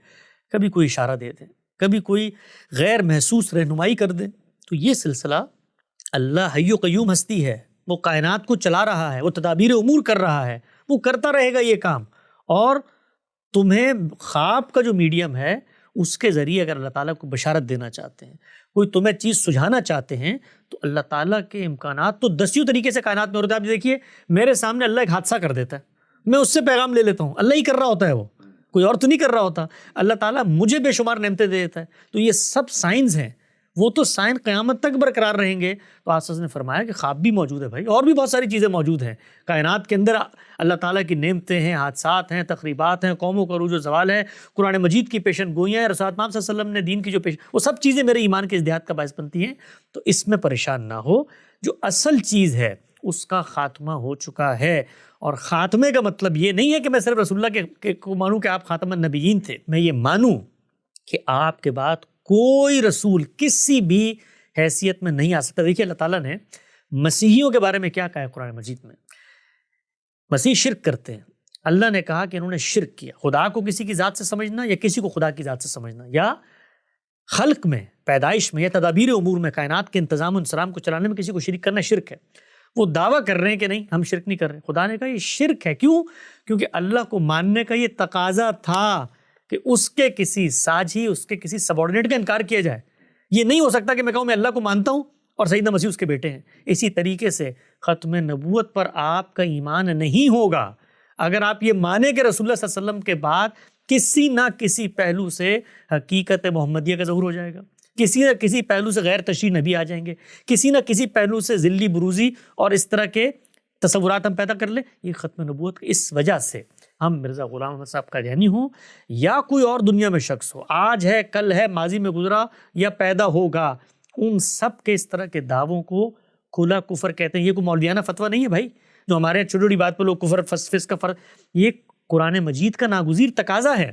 کبھی کوئی اشارہ دے دیں، کبھی کوئی غیر محسوس رہنمائی کر دیں، تو یہ سلسلہ اللہ حی و قیوم ہستی ہے، وہ کائنات کو چلا رہا ہے، وہ تدابیر امور کر رہا ہے، وہ کرتا رہے گا یہ کام. اور تمہیں خواب کا جو میڈیم ہے اس کے ذریعے اگر اللہ تعالیٰ کو بشارت دینا چاہتے ہیں، کوئی تمہیں چیز سجھانا چاہتے ہیں، تو اللہ تعالیٰ کے امکانات تو دسیوں طریقے سے کائنات میں ہوتے ہیں. آپ دیکھیے میرے سامنے اللہ ایک حادثہ کر دیتا ہے، میں اس سے پیغام لے لیتا ہوں، اللہ ہی کر رہا ہوتا ہے، وہ کوئی اور تو نہیں کر رہا ہوتا. اللہ تعالیٰ مجھے بے شمار نعمتیں دے دیتا ہے. تو یہ سب سائنس ہیں، وہ تو سائنس قیامت تک برقرار رہیں گے. تو آپ نے فرمایا کہ خواب بھی موجود ہے بھائی، اور بھی بہت ساری چیزیں موجود ہیں کائنات کے اندر. اللہ تعالیٰ کی نعمتیں ہیں، حادثات ہیں، تقریبات ہیں، قوموں کا عروج و زوال ہے، قرآن مجید کی پیشن گوئیاں ہیں، رسول اللہ صلی اللہ علیہ وسلم نے دین کی جو وہ سب چیزیں میرے ایمان کے ازدیاد کا باعث بنتی ہیں. تو اس میں پریشان نہ ہو، جو اصل چیز ہے اس کا خاتمہ ہو چکا ہے. اور خاتمے کا مطلب یہ نہیں ہے کہ میں صرف رسول اللہ کو مانوں کہ آپ خاتم النبیین تھے. میں یہ مانوں کہ آپ کے بعد کوئی رسول کسی بھی حیثیت میں نہیں آ سکتا. دیکھیے اللہ تعالیٰ نے مسیحیوں کے بارے میں کیا کہا ہے قرآن مجید میں. مسیح شرک کرتے ہیں. اللہ نے کہا کہ انہوں نے شرک کیا. خدا کو کسی کی ذات سے سمجھنا یا کسی کو خدا کی ذات سے سمجھنا، یا خلق میں، پیدائش میں، یا تدابیر امور میں، کائنات کے انتظام و انصرام کو چلانے میں کسی کو شریک کرنا شرک ہے. وہ دعویٰ کر رہے ہیں کہ نہیں ہم شرک نہیں کر رہے. خدا نے کہا یہ شرک ہے. کیوں؟ کیونکہ اللہ کو ماننے کا یہ تقاضا تھا کہ اس کے کسی ساجھی، اس کے کسی سبارڈینیٹ کا انکار کیا جائے. یہ نہیں ہو سکتا کہ میں کہوں میں اللہ کو مانتا ہوں اور سیدنا مسیح اس کے بیٹے ہیں. اسی طریقے سے ختم نبوت پر آپ کا ایمان نہیں ہوگا اگر آپ یہ مانیں کہ رسول اللہ صلی اللہ علیہ وسلم کے بعد کسی نہ کسی پہلو سے حقیقت محمدیہ کا ظہور ہو جائے گا، کسی نہ کسی پہلو سے غیر تشریعی نبی آ جائیں گے، کسی نہ کسی پہلو سے ذلی بروزی اور اس طرح کے تصورات ہم پیدا کر لیں. یہ ختم نبوت اس وجہ سے ہم مرزا غلام احمد صاحب قادیانی ہوں یا کوئی اور دنیا میں شخص ہو، آج ہے، کل ہے، ماضی میں گزرا یا پیدا ہوگا، ان سب کے اس طرح کے دعووں کو کھلا کفر کہتے ہیں. یہ کوئی مولویانہ فتویٰ نہیں ہے بھائی جو ہمارے چھوٹی چھوٹی بات پہ لوگ کفر فسق کا فرق. یہ قرآن مجید کا ناگزیر تقاضا ہے.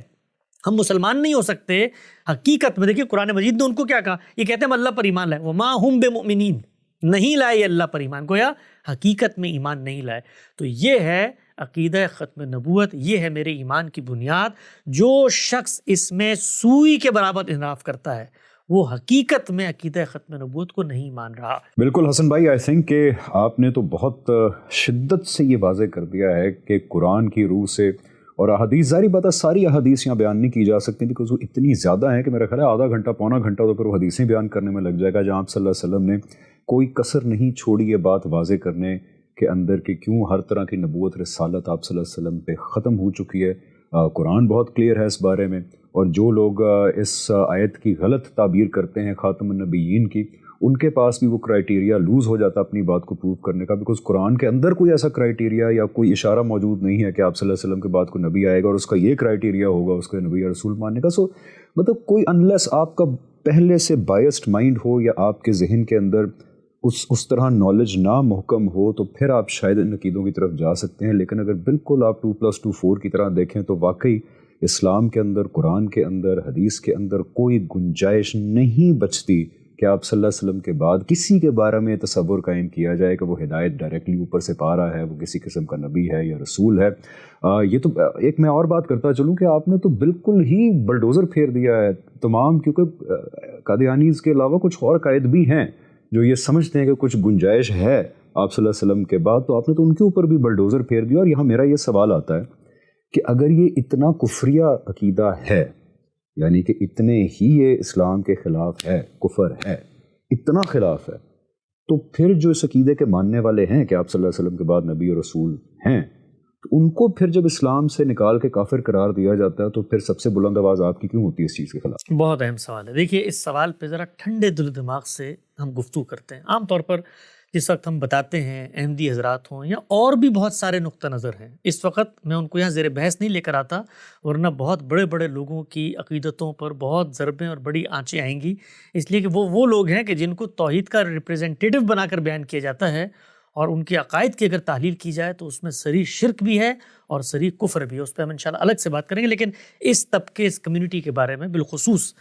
ہم مسلمان نہیں ہو سکتے حقیقت میں. دیکھیے قرآن مجید نے ان کو کیا کہا، یہ کہتے ہیں ہم اللہ پر ایمان لائے، وما ہم بمؤمنین، نہیں لائے اللہ پر ایمان، گویا حقیقت میں ایمان نہیں لائے. تو یہ ہے عقیدہ ختم نبوت یہ ہے میرے ایمان کی بنیاد. جو شخص اس میں سوئی کے برابر انحراف کرتا ہے وہ حقیقت میں عقیدہ ختم نبوت کو نہیں مان رہا. بالکل حسن بھائی، آئی تھنک کہ آپ نے تو بہت شدت سے یہ واضح کر دیا ہے کہ قرآن کی روح سے اور احادیث، ظاہری بات ہے ساری احادیث یہاں بیان نہیں کی جا سکتی بیکاز وہ اتنی زیادہ ہیں کہ میرا خیال ہے آدھا گھنٹہ پونا گھنٹہ تو پھر وہ حدیثیں بیان کرنے میں لگ جائے گا، جہاں آپ صلی اللہ علیہ وسلم نے کوئی کسر نہیں چھوڑی یہ بات واضح کرنے کے اندر کہ کیوں ہر طرح کی نبوت رسالت آپ صلی اللہ علیہ وسلم پہ ختم ہو چکی ہے. قرآن بہت کلیئر ہے اس بارے میں، اور جو لوگ اس آیت کی غلط تعبیر کرتے ہیں خاتم النبیین کی، ان کے پاس بھی وہ کرائیٹیریا لوز ہو جاتا اپنی بات کو پروو کرنے کا، بیکاز قرآن کے اندر کوئی ایسا کرائیٹیریا یا کوئی اشارہ موجود نہیں ہے کہ آپ صلی اللہ علیہ وسلم کے بعد کوئی نبی آئے گا اور اس کا یہ کرائیٹیریا ہوگا اس کے نبی یا رسول ماننے کا. سو مطلب کوئی انلیس آپ کا پہلے سے بائسڈ مائنڈ ہو یا آپ کے ذہن کے اندر اس طرح نالج نہ محکم ہو تو پھر آپ شاید ان عقیدوں کی طرف جا سکتے ہیں. لیکن اگر بالکل آپ 2+2 4 کی طرح دیکھیں تو واقعی اسلام کے اندر، قرآن کے اندر، حدیث کے اندر کوئی گنجائش نہیں بچتی کہ آپ صلی اللہ علیہ وسلم کے بعد کسی کے بارے میں تصور قائم کیا جائے کہ وہ ہدایت ڈائریکٹلی اوپر سے پا رہا ہے، وہ کسی قسم کا نبی ہے یا رسول ہے. یہ تو ایک میں اور بات کرتا چلوں کہ آپ نے تو بالکل ہی بلڈوزر پھیر دیا ہے تمام، کیونکہ قادیانیز کے علاوہ کچھ اور قائد بھی ہیں جو یہ سمجھتے ہیں کہ کچھ گنجائش ہے آپ صلی اللہ علیہ وسلم کے بعد، تو آپ نے تو ان کے اوپر بھی بلڈوزر پھیر دیا. اور یہاں میرا یہ سوال آتا ہے کہ اگر یہ اتنا کفریہ عقیدہ ہے، یعنی کہ اتنے ہی یہ اسلام کے خلاف ہے، کفر ہے، اتنا خلاف ہے، تو پھر جو اس عقیدے کے ماننے والے ہیں کہ آپ صلی اللہ علیہ وسلم کے بعد نبی اور رسول ہیں، تو ان کو پھر جب اسلام سے نکال کے کافر قرار دیا جاتا ہے تو پھر سب سے بلند آواز آپ کی کیوں ہوتی ہے اس چیز کے خلاف؟ بہت اہم سوال ہے. دیکھیے اس سوال پہ ذرا ٹھنڈے دل و دماغ سے ہم گفتگو کرتے ہیں. عام طور پر جس وقت ہم بتاتے ہیں احمدی حضرات ہوں یا اور بھی بہت سارے نقطہ نظر ہیں، اس وقت میں ان کو یہاں زیر بحث نہیں لے کر آتا، ورنہ بہت بڑے بڑے لوگوں کی عقیدتوں پر بہت ضربیں اور بڑی آنچیں آئیں گی. اس لیے کہ وہ لوگ ہیں کہ جن کو توحید کا ریپریزنٹیٹیو بنا کر بیان کیا جاتا ہے، اور ان کے عقائد کی اگر تحلیل کی جائے تو اس میں صریح شرک بھی ہے اور صریح کفر بھی ہے. اس پہ ہم انشاءاللہ الگ سے بات کریں گے. لیکن اس طبقے، اس کمیونٹی کے بارے میں بالخصوص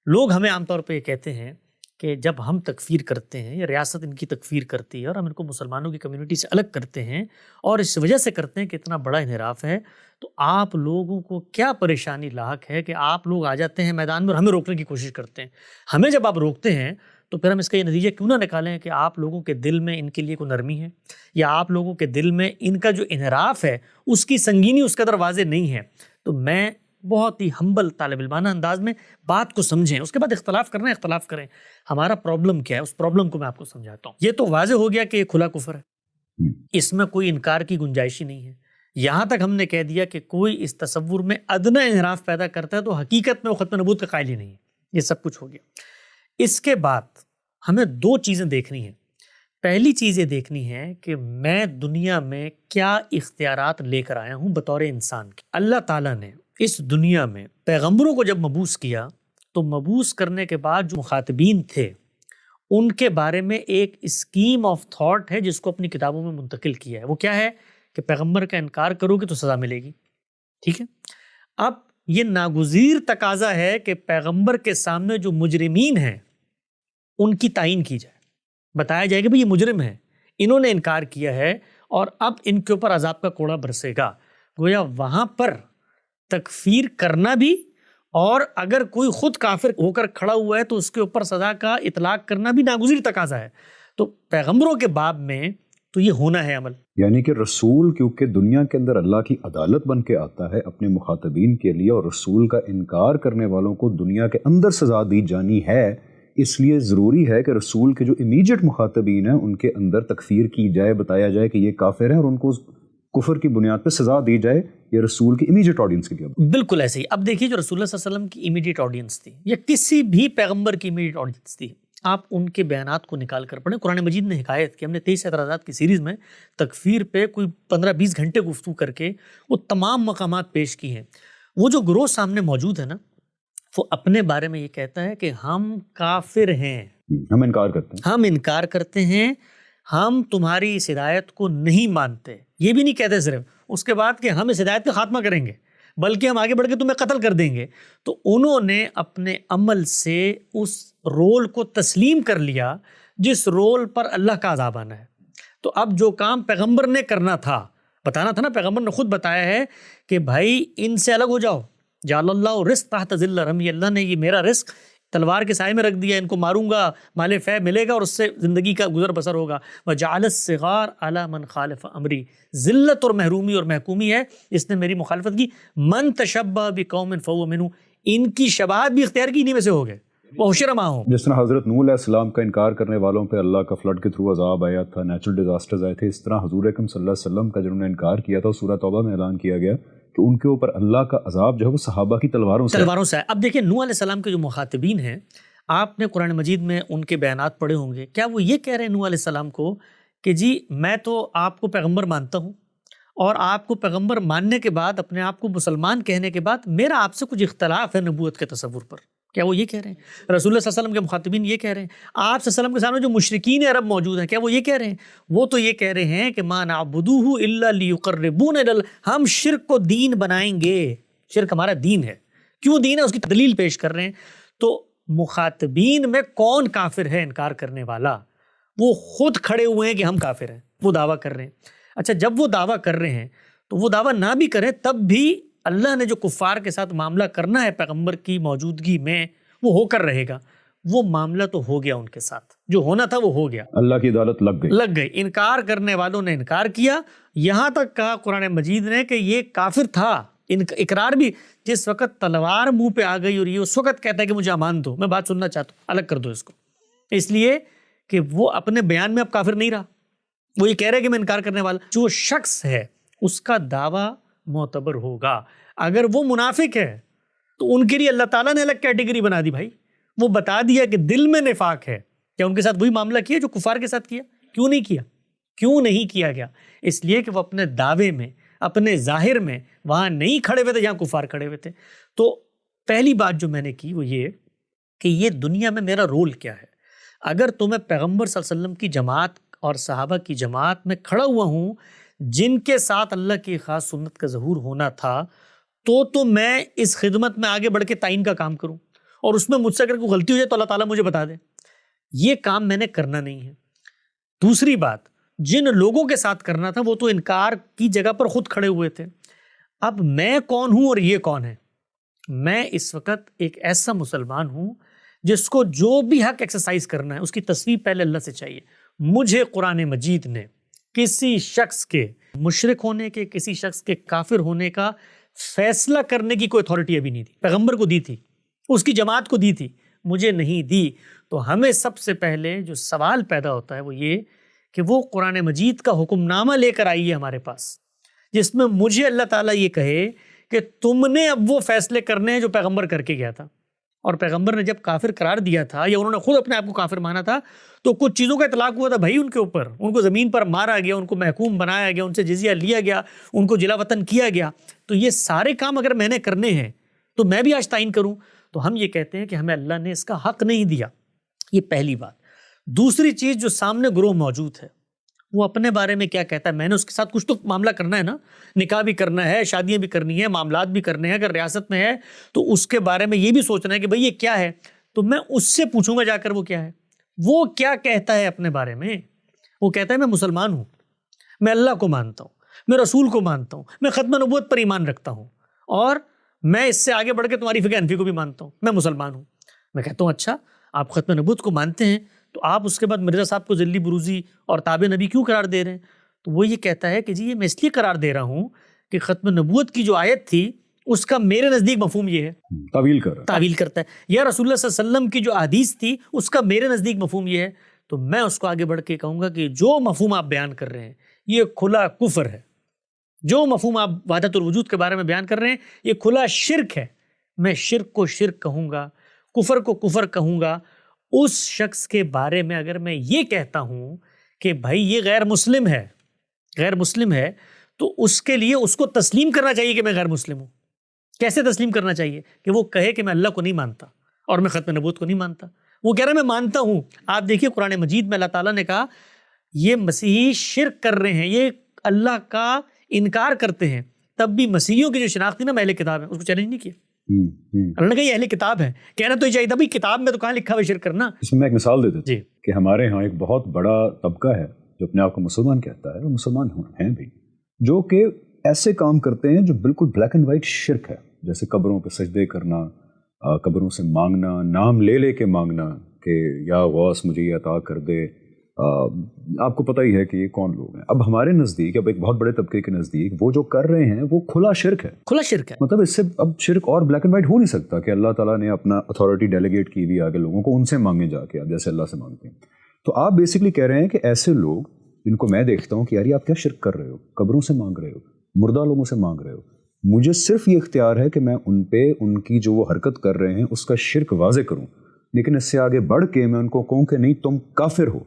لوگ ہمیں عام طور پہ یہ کہتے ہیں کہ جب ہم تکفیر کرتے ہیں یا ریاست ان کی تکفیر کرتی ہے اور ہم ان کو مسلمانوں کی کمیونٹی سے الگ کرتے ہیں اور اس وجہ سے کرتے ہیں کہ اتنا بڑا انحراف ہے، تو آپ لوگوں کو کیا پریشانی لاحق ہے کہ آپ لوگ آ جاتے ہیں میدان میں اور ہمیں روکنے کی کوشش کرتے ہیں. ہمیں جب آپ روکتے ہیں تو پھر ہم اس کا یہ نتیجہ کیوں نہ نکالیں کہ آپ لوگوں کے دل میں ان کے لیے کوئی نرمی ہے، یا آپ لوگوں کے دل میں ان کا جو انحراف ہے اس کی سنگینی اس قدر واضح نہیں ہے. تو میں بہت ہی ہمبل طالب علمانہ انداز میں بات کو سمجھیں، اس کے بعد اختلاف کرنا ہے اختلاف کریں. ہمارا پرابلم کیا ہے اس پرابلم کو میں آپ کو سمجھاتا ہوں. یہ تو واضح ہو گیا کہ یہ کھلا کفر ہے، اس میں کوئی انکار کی گنجائش ہی نہیں ہے. یہاں تک ہم نے کہہ دیا کہ کوئی اس تصور میں ادنا انحراف پیدا کرتا ہے تو حقیقت میں وہ ختم نبوت کا قائل ہی نہیں ہے. یہ سب کچھ ہو گیا. اس کے بعد ہمیں 2 چیزیں دیکھنی ہیں. پہلی چیز یہ دیکھنی ہے کہ میں دنیا میں کیا اختیارات لے کر آیا ہوں بطور انسان کی. اللہ تعالیٰ نے اس دنیا میں پیغمبروں کو جب مبعوث کیا تو مبعوث کرنے کے بعد جو مخاطبین تھے ان کے بارے میں ایک اسکیم آف تھاٹ ہے جس کو اپنی کتابوں میں منتقل کیا ہے. وہ کیا ہے کہ پیغمبر کا انکار کرو گے تو سزا ملے گی. ٹھیک ہے. اب یہ ناگزیر تقاضا ہے کہ پیغمبر کے سامنے جو مجرمین ہیں ان کی تعین کی جائے، بتایا جائے کہ بھئی یہ مجرم ہے، انہوں نے انکار کیا ہے اور اب ان کے اوپر عذاب کا کوڑا برسے گا. گویا وہاں پر تکفیر کرنا بھی، اور اگر کوئی خود کافر ہو کر کھڑا ہوا ہے تو اس کے اوپر سزا کا اطلاق کرنا بھی ناگزیر تقاضا ہے. تو پیغمبروں کے باب میں تو یہ ہونا ہے عمل. یعنی کہ رسول کیونکہ دنیا کے اندر اللہ کی عدالت بن کے آتا ہے اپنے مخاطبین کے لیے، اور رسول کا انکار کرنے والوں کو دنیا کے اندر سزا دی جانی ہے، اس لیے ضروری ہے کہ رسول کے جو امیجیٹ مخاطبین ہیں ان کے اندر تکفیر کی جائے، بتایا جائے کہ یہ کافر ہیں اور ان کو کفر کی بنیاد پہ سزا دی جائے. یہ رسول کی امیجیٹ آڈینس کے لیے بالکل ایسے ہی. اب دیکھیے جو رسول اللہ صلی اللہ علیہ وسلم کی امیجیٹ آڈینس تھی یا کسی بھی پیغمبر کی امیجیٹ آڈینس تھی، آپ ان کے بیانات کو نکال کر پڑھیں. قرآن مجید نے حکایت کی، ہم نے 23 اعتراضات کی سیریز میں تکفیر پہ کوئی 15-20 گھنٹے گفتگو کر کے وہ تمام مقامات پیش کی ہیں. وہ جو گروہ سامنے موجود ہے نا، وہ اپنے بارے میں یہ کہتا ہے کہ ہم کافر ہیں، ہم انکار کرتے ہیں، ہم انکار کرتے ہیں، ہم تمہاری اس ہدایت کو نہیں مانتے. یہ بھی نہیں کہتے صرف اس کے بعد کہ ہم اس ہدایت کا خاتمہ کریں گے، بلکہ ہم آگے بڑھ کے تمہیں قتل کر دیں گے. تو انہوں نے اپنے عمل سے اس رول کو تسلیم کر لیا جس رول پر اللہ کا عذاب آنا ہے. تو اب جو کام پیغمبر نے کرنا تھا بتانا تھا نا، پیغمبر نے خود بتایا ہے کہ بھائی ان سے الگ ہو جاؤ. جعل اللہ رزق تحت ظل رمی، اللہ نے یہ میرا رزق تلوار کے سائے میں رکھ دیا، ان کو ماروں گا، مال فے ملے گا اور اس سے زندگی کا گزر بسر ہوگا. وجعل الصغار علی من خالف امری، ذلت اور محرومی اور محکومی ہے جس نے میری مخالفت کی. من تشبہ بقوم فہو منہ، ان کی شباہت بھی اختیار کی، انہی میں سے ہو گئے. وحشر معہم، جس طرح حضرت نوح علیہ السلام کا انکار کرنے والوں پہ اللہ کا فلڈ کے تھرو عذاب آیا تھا، نیچرل ڈیزاسٹرز آئے تھے، اس طرح حضور اکرم صلی اللہ علیہ وسلم کا جنہوں نے انکار کیا تھا سورہ توبہ میں اعلان کیا گیا کہ ان کے اوپر اللہ کا عذاب جو ہے وہ صحابہ کی تلواروں سے ہے. اب دیکھیں نوح علیہ السلام کے جو مخاطبین ہیں، آپ نے قرآن مجید میں ان کے بیانات پڑھے ہوں گے. کیا وہ یہ کہہ رہے ہیں نوح علیہ السلام کو کہ جی میں تو آپ کو پیغمبر مانتا ہوں اور آپ کو پیغمبر ماننے کے بعد، اپنے آپ کو مسلمان کہنے کے بعد میرا آپ سے کچھ اختلاف ہے نبوت کے تصور پر؟ کیا وہ یہ کہہ رہے ہیں؟ رسول اللہ صلی اللہ علیہ وسلم کے مخاطبین یہ کہہ رہے ہیں. آپ صلی اللہ علیہ وسلم کے سامنے جو مشرکین عرب موجود ہیں، کیا وہ یہ کہہ رہے ہیں؟ وہ تو یہ کہہ رہے ہیں کہ ما نعبدوہ الا لیقربونا ہم شرک کو دین بنائیں گے، شرک ہمارا دین ہے. کیوں دین ہے اس کی دلیل پیش کر رہے ہیں. تو مخاطبین میں کون کافر ہے انکار کرنے والا؟ وہ خود کھڑے ہوئے ہیں کہ ہم کافر ہیں، وہ دعویٰ کر رہے ہیں. اچھا جب وہ دعویٰ کر رہے ہیں تو وہ دعویٰ نہ بھی کریں تب بھی اللہ نے جو کفار کے ساتھ معاملہ کرنا ہے پیغمبر کی موجودگی میں وہ ہو کر رہے گا. وہ معاملہ تو ہو گیا ان کے ساتھ، جو ہونا تھا وہ ہو گیا، اللہ کی عدالت لگ گئی. انکار کرنے والوں نے انکار کیا. یہاں تک کہا قرآن مجید نے کہ یہ کافر تھا. اقرار بھی، جس وقت تلوار منہ پہ آ گئی اور یہ اس وقت کہتا ہے کہ مجھے امان دو، میں بات سننا چاہتا ہوں، الگ کر دو اس کو، اس لیے کہ وہ اپنے بیان میں اب کافر نہیں رہا. وہ یہ کہہ رہے کہ میں انکار کرنے والا. جو شخص ہے اس کا دعویٰ معتبر ہوگا. اگر وہ منافق ہے تو ان کے لیے اللہ تعالیٰ نے الگ کیٹیگری بنا دی. بھائی وہ بتا دیا کہ دل میں نفاق ہے. کیا ان کے ساتھ وہی معاملہ کیا جو کفار کے ساتھ کیا؟ کیوں نہیں کیا؟ کیوں نہیں کیا گیا؟ اس لیے کہ وہ اپنے دعوے میں، اپنے ظاہر میں وہاں نہیں کھڑے ہوئے تھے جہاں کفار کھڑے ہوئے تھے. تو پہلی بات جو میں نے کی وہ یہ کہ یہ دنیا میں میرا رول کیا ہے. اگر تو میں پیغمبر صلی اللہ علیہ وسلم کی جماعت اور صحابہ کی جماعت میں کھڑا ہوا ہوں جن کے ساتھ اللہ کی خاص سنت کا ظہور ہونا تھا، تو میں اس خدمت میں آگے بڑھ کے تعین کا کام کروں، اور اس میں مجھ سے اگر کوئی غلطی ہو جائے تو اللہ تعالیٰ مجھے بتا دے. یہ کام میں نے کرنا نہیں ہے. دوسری بات، جن لوگوں کے ساتھ کرنا تھا وہ تو انکار کی جگہ پر خود کھڑے ہوئے تھے. اب میں کون ہوں اور یہ کون ہے؟ میں اس وقت ایک ایسا مسلمان ہوں جس کو جو بھی حق ایکسرسائز کرنا ہے اس کی تصویر پہلے اللہ سے چاہیے. مجھے قرآن مجید نے کسی شخص کے مشرک ہونے کے، کسی شخص کے کافر ہونے کا فیصلہ کرنے کی کوئی اتھارٹی ابھی نہیں دی. پیغمبر کو دی تھی، اس کی جماعت کو دی تھی، مجھے نہیں دی. تو ہمیں سب سے پہلے جو سوال پیدا ہوتا ہے وہ یہ کہ وہ قرآن مجید کا حکم نامہ لے کر آئیے ہمارے پاس، جس میں مجھے اللہ تعالیٰ یہ کہے کہ تم نے اب وہ فیصلے کرنے ہیں جو پیغمبر کر کے گیا تھا. اور پیغمبر نے جب کافر قرار دیا تھا یا انہوں نے خود اپنے آپ کو کافر مانا تھا تو کچھ چیزوں کا اطلاق ہوا تھا بھائی ان کے اوپر. ان کو زمین پر مارا گیا، ان کو محکوم بنایا گیا، ان سے جزیہ لیا گیا، ان کو جلا وطن کیا گیا. تو یہ سارے کام اگر میں نے کرنے ہیں تو میں بھی آج تعین کروں. تو ہم یہ کہتے ہیں کہ ہمیں اللہ نے اس کا حق نہیں دیا. یہ پہلی بات. دوسری چیز، جو سامنے گروہ موجود ہے وہ اپنے بارے میں کیا کہتا ہے، میں نے اس کے ساتھ کچھ تو معاملہ کرنا ہے نا، نکاح بھی کرنا ہے، شادیاں بھی کرنی ہیں، معاملات بھی کرنے ہیں. اگر ریاست میں ہے تو اس کے بارے میں یہ بھی سوچنا ہے کہ بھئی یہ کیا ہے. تو میں اس سے پوچھوں گا جا کر وہ کیا ہے، وہ کیا کہتا ہے اپنے بارے میں. وہ کہتا ہے میں مسلمان ہوں، میں اللہ کو مانتا ہوں، میں رسول کو مانتا ہوں، میں ختم نبوت پر ایمان رکھتا ہوں، اور میں اس سے آگے بڑھ کے تمہاری فقہ حنفی کو بھی مانتا ہوں، میں مسلمان ہوں. میں کہتا ہوں اچھا آپ ختم نبوت کو مانتے ہیں تو آپ اس کے بعد مرزا صاحب کو ذلی بروزی اور تابع نبی کیوں قرار دے رہے ہیں؟ تو وہ یہ کہتا ہے کہ جی یہ میں اس لیے قرار دے رہا ہوں کہ ختم نبوت کی جو آیت تھی اس کا میرے نزدیک مفہوم یہ ہے، تعویل کرتا ہے. یا رسول اللہ صلی اللہ علیہ وسلم کی جو حدیث تھی اس کا میرے نزدیک مفہوم یہ ہے. تو میں اس کو آگے بڑھ کے کہوں گا کہ جو مفہوم آپ بیان کر رہے ہیں یہ کھلا کفر ہے. جو مفہوم آپ وحدت الوجود کے بارے میں بیان کر رہے ہیں یہ کھلا شرک ہے. میں شرک کو شرک کہوں گا، کفر کو کفر کہوں گا. اس شخص کے بارے میں اگر میں یہ کہتا ہوں کہ بھائی یہ غیر مسلم ہے تو اس کے لیے اس کو تسلیم کرنا چاہیے کہ میں غیر مسلم ہوں. کیسے تسلیم کرنا چاہیے؟ کہ وہ کہے کہ میں اللہ کو نہیں مانتا اور میں ختم نبوت کو نہیں مانتا. وہ کہہ رہا ہے میں مانتا ہوں. آپ دیکھیے قرآن مجید میں اللہ تعالیٰ نے کہا یہ مسیحی شرک کر رہے ہیں، یہ اللہ کا انکار کرتے ہیں. تب بھی مسیحیوں کی جو شناخت تھی نا اہل کتاب ہے اس کو چیلنج نہیں کیا. اللہ نے کہا یہ اہل کتاب ہے، کہنا تو یہ چاہیے تھا بھائی کتاب میں تو کہاں لکھا ہوا شرک کرنا. اس میں میں ایک مثال دیتا ہوں جی کہ ہمارے ہاں ایک بہت بڑا طبقہ ہے جو اپنے آپ کو مسلمان کہتا ہے، وہ مسلمان ہیں بھی، جو کہ ایسے کام کرتے ہیں جو بالکل بلیک اینڈ وائٹ شرک ہے، جیسے قبروں پہ سجدے کرنا، قبروں سے مانگنا، نام لے لے کے مانگنا کہ یا غوث مجھے یہ عطا کر دے. آپ کو پتہ ہی ہے کہ یہ کون لوگ ہیں. اب ہمارے نزدیک، اب ایک بہت بڑے طبقے کے نزدیک وہ جو کر رہے ہیں وہ کھلا شرک ہے. کھلا شرک ہے. مطلب اس سے اب شرک اور بلیک اینڈ وائٹ ہو نہیں سکتا کہ اللہ تعالیٰ نے اپنا اتھارٹی ڈیلیگیٹ کی ہوئی آگے لوگوں کو، ان سے مانگے جا کے آپ جیسے اللہ سے مانگتے ہیں. تو آپ بیسکلی کہہ رہے ہیں کہ ایسے لوگ جن کو میں دیکھتا ہوں کہ یار یہ آپ کیا شرک کر رہے ہو، قبروں سے مانگ رہے ہو، مردہ لوگوں سے مانگ رہے ہو، مجھے صرف یہ اختیار ہے کہ میں ان پہ ان کی جو وہ حرکت کر رہے ہیں اس کا شرک واضح کروں، لیکن اس سے آگے بڑھ کے میں ان کو کہوں کہ نہیں تم کافر ہو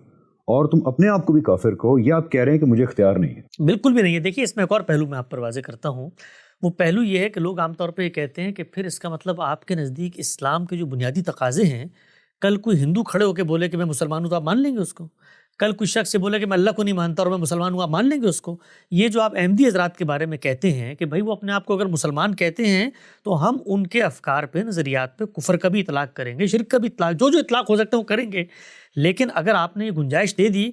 اور تم اپنے آپ کو بھی کافر کہو، یہ آپ کہہ رہے ہیں کہ مجھے اختیار نہیں ہے. بالکل بھی نہیں ہے. دیکھیے اس میں ایک اور پہلو میں آپ پر واضح کرتا ہوں. وہ پہلو یہ ہے کہ لوگ عام طور پہ یہ کہتے ہیں کہ پھر اس کا مطلب آپ کے نزدیک اسلام کے جو بنیادی تقاضے ہیں، کل کوئی ہندو کھڑے ہو کے بولے کہ میں مسلمان ہوں تو آپ مان لیں گے اس کو؟ کل کوئی شخص سے بولے کہ میں اللہ کو نہیں مانتا اور میں مسلمان ہوں، آپ مان لیں گے اس کو؟ یہ جو آپ احمدی حضرات کے بارے میں کہتے ہیں کہ بھائی وہ اپنے آپ کو اگر مسلمان کہتے ہیں تو ہم ان کے افکار پہ، نظریات پہ کفر کا بھی اطلاق کریں گے، شرک کا بھی اطلاق، جو اطلاق ہو سکتا ہے وہ کریں گے. لیکن اگر آپ نے یہ گنجائش دے دی